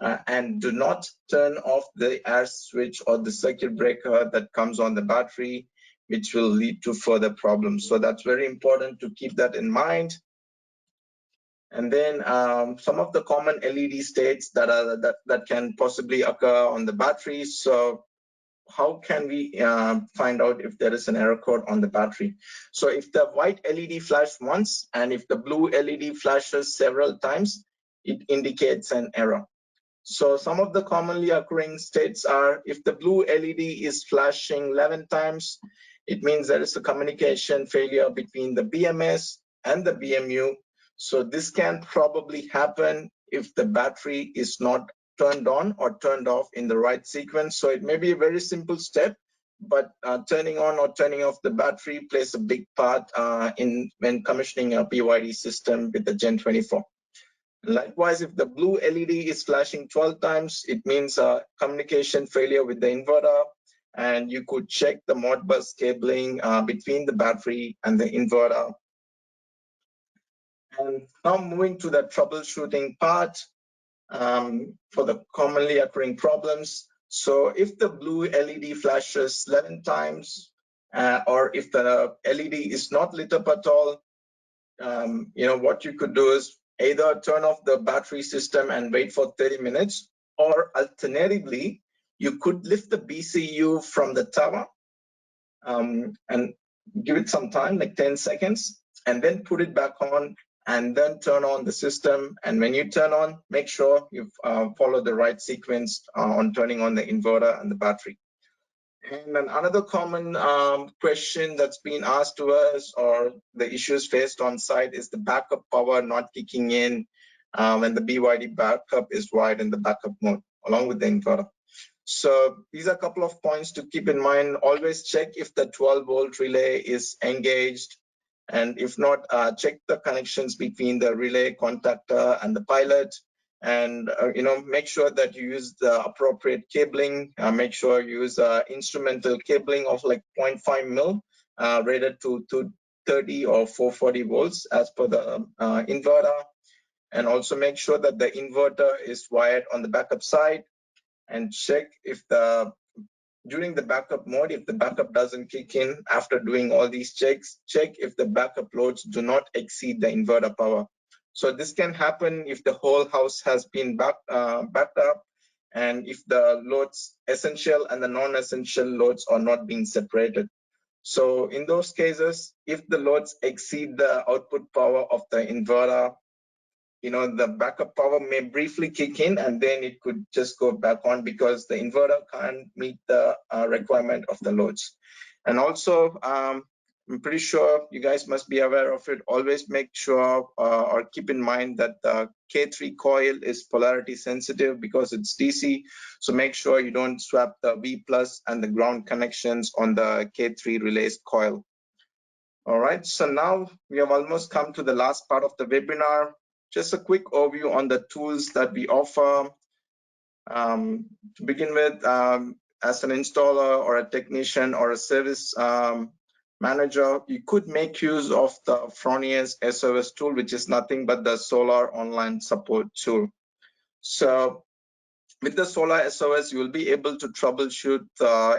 and do not turn off the air switch or the circuit breaker that comes on the battery, which will lead to further problems. So that's very important to keep that in mind. And then some of the common LED states that can possibly occur on the battery. So how can we find out if there is an error code on the battery? So if the white LED flashes once and if the blue LED flashes several times, it indicates an error. So some of the commonly occurring states are, if the blue LED is flashing 11 times, it means there is a communication failure between the BMS and the BMU. So this can probably happen if the battery is not turned on or turned off in the right sequence. So it may be a very simple step, but turning on or turning off the battery plays a big part when commissioning a BYD system with the Gen24. Likewise, if the blue LED is flashing 12 times, it means a communication failure with the inverter, and you could check the Modbus cabling between the battery and the inverter. And now moving to the troubleshooting part for the commonly occurring problems. So if the blue LED flashes 11 times, or if the LED is not lit up at all, what you could do is either turn off the battery system and wait for 30 minutes, or alternatively, you could lift the BCU from the tower and give it some time, like 10 seconds, and then put it back on and then turn on the system. And when you turn on, make sure you follow the right sequence on turning on the inverter and the battery. And then another common question that's been asked to us, or the issues faced on site, is the backup power not kicking in when the BYD backup is wired in the backup mode, along with the inverter. So these are a couple of points to keep in mind. Always check if the 12-volt relay is engaged, and if not, check the connections between the relay contactor and the pilot. And make sure that you use the appropriate cabling. Make sure you use instrumental cabling of like 0.5 mil, rated to 230 or 440 volts as per the inverter. And also make sure that the inverter is wired on the backup side, and check if during the backup mode, if the backup doesn't kick in after doing all these checks, check if the backup loads do not exceed the inverter power. So this can happen if the whole house has been backed up, and if the loads, essential and the non-essential loads, are not being separated. So in those cases, if the loads exceed the output power of the inverter, the backup power may briefly kick in, and then it could just go back on because the inverter can't meet the requirement of the loads. And also, I'm pretty sure you guys must be aware of it. Always make sure or keep in mind that the K3 coil is polarity sensitive because it's DC. So make sure you don't swap the V plus and the ground connections on the K3 relays coil. All right, so now we have almost come to the last part of the webinar. Just a quick overview on the tools that we offer. To begin with, as an installer or a technician or a service manager, you could make use of the Fronius SOS tool, which is nothing but the Solar online support tool. So with the Solar SOS, you will be able to troubleshoot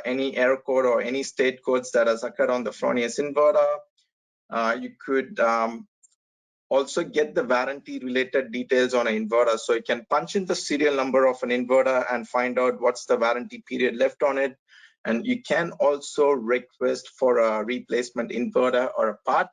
any error code or any state codes that has occurred on the Fronius inverter. You could also get the warranty related details on an inverter. So you can punch in the serial number of an inverter and find out what's the warranty period left on it. And you can also request for a replacement inverter or a part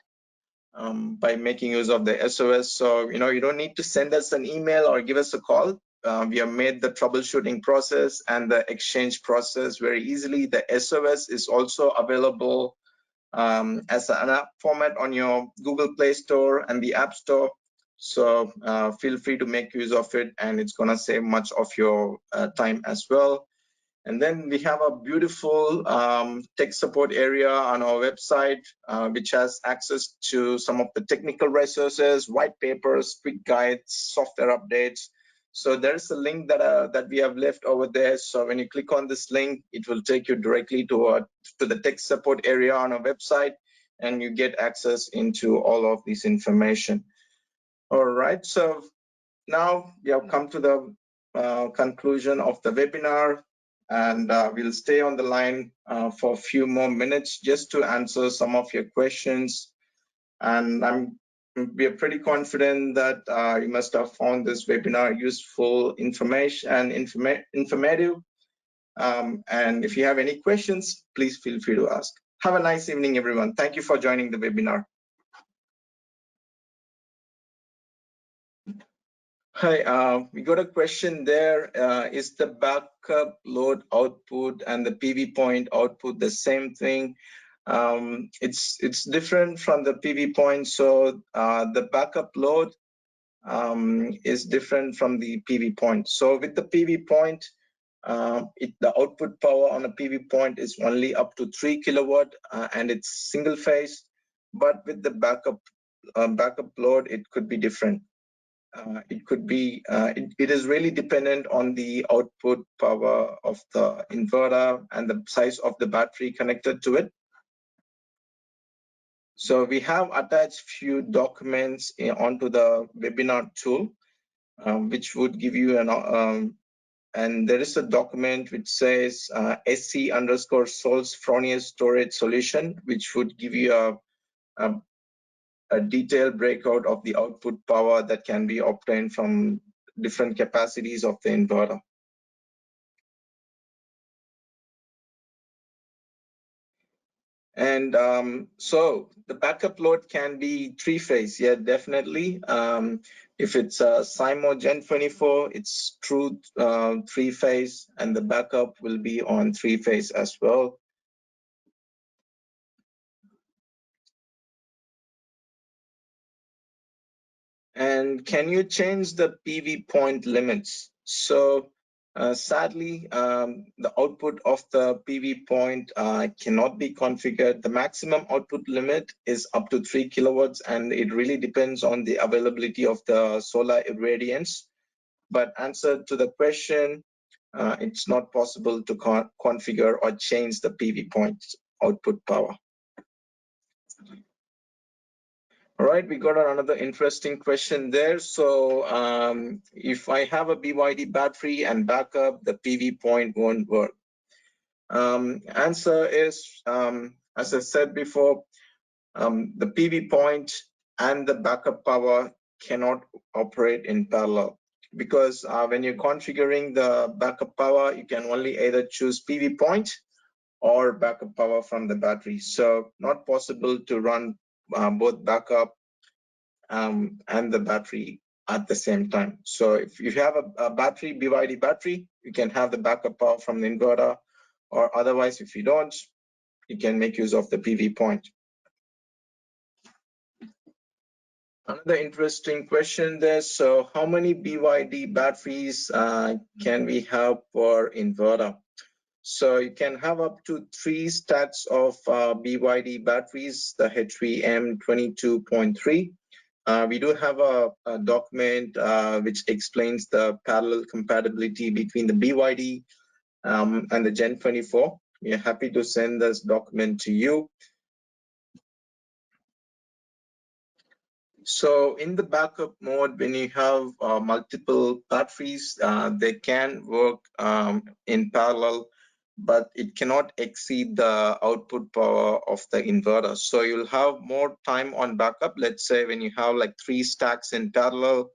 by making use of the SOS. So, you don't need to send us an email or give us a call. We have made the troubleshooting process and the exchange process very easily. The SOS is also available as an app format on your Google Play Store and the App Store. So feel free to make use of it, and it's going to save much of your time as well. And then we have a beautiful tech support area on our website, which has access to some of the technical resources, white papers, quick guides, software updates. So there's a link that we have left over there. So when you click on this link, it will take you directly to the tech support area on our website, and you get access into all of this information. All right, so now we have come to the conclusion of the webinar, and we'll stay on the line for a few more minutes just to answer some of your questions. And we are pretty confident that you must have found this webinar useful, information and informative. And if you have any questions, please feel free to ask. Have a nice evening, everyone. Thank you for joining the webinar. Hi, we got a question there. Is the backup load output and the PV point output the same thing? It's different from the PV point. So the backup load is different from the PV point. So with the PV point, the output power on a PV point is only up to 3 kilowatt and it's single phase. But with the backup load, it could be different. It is really dependent on the output power of the inverter and the size of the battery connected to it. So we have attached few documents onto the webinar tool, which would give you and there is a document which says SC_source Fronius storage solution, which would give you a detailed breakout of the output power that can be obtained from different capacities of the inverter. And so the backup load can be 3-phase, yeah, definitely. If it's a Symo GEN24, it's true 3-phase, and the backup will be on 3-phase as well. And can you change the PV point limits? So sadly, the output of the PV point cannot be configured. The maximum output limit is up to 3 kilowatts, and it really depends on the availability of the solar irradiance. But answer to the question, it's not possible to configure or change the PV point output power. All right, we got another interesting question there. So if I have a BYD battery and backup, the PV point won't work. Answer is, as I said before, the PV point and the backup power cannot operate in parallel, because when you're configuring the backup power, you can only either choose PV point or backup power from the battery. So not possible to run both backup and the battery at the same time. So if you have a battery, BYD battery, you can have the backup power from the inverter, or otherwise, if you don't, you can make use of the PV point. Another interesting question there. So how many BYD batteries can we have per inverter? So you can have up to 3 stacks of BYD batteries, the HVM22.3. We do have a document which explains the parallel compatibility between the BYD and the Gen24. We are happy to send this document to you. So in the backup mode, when you have multiple batteries, they can work in parallel, but it cannot exceed the output power of the inverter. So you'll have more time on backup. Let's say when you have like 3 stacks in parallel.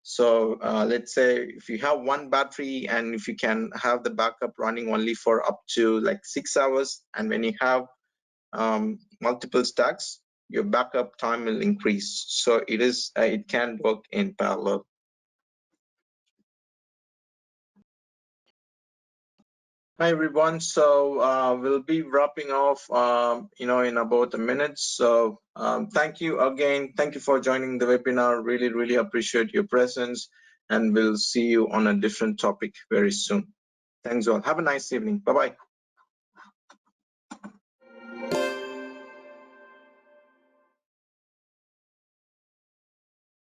So let's say if you have 1 battery and if you can have the backup running only for up to like 6 hours, and when you have multiple stacks, your backup time will increase. So it can work in parallel. Hi everyone. So we'll be wrapping off, in about a minute. So thank you again. Thank you for joining the webinar. Really appreciate your presence, and we'll see you on a different topic very soon. Thanks all. Have a nice evening. Bye bye.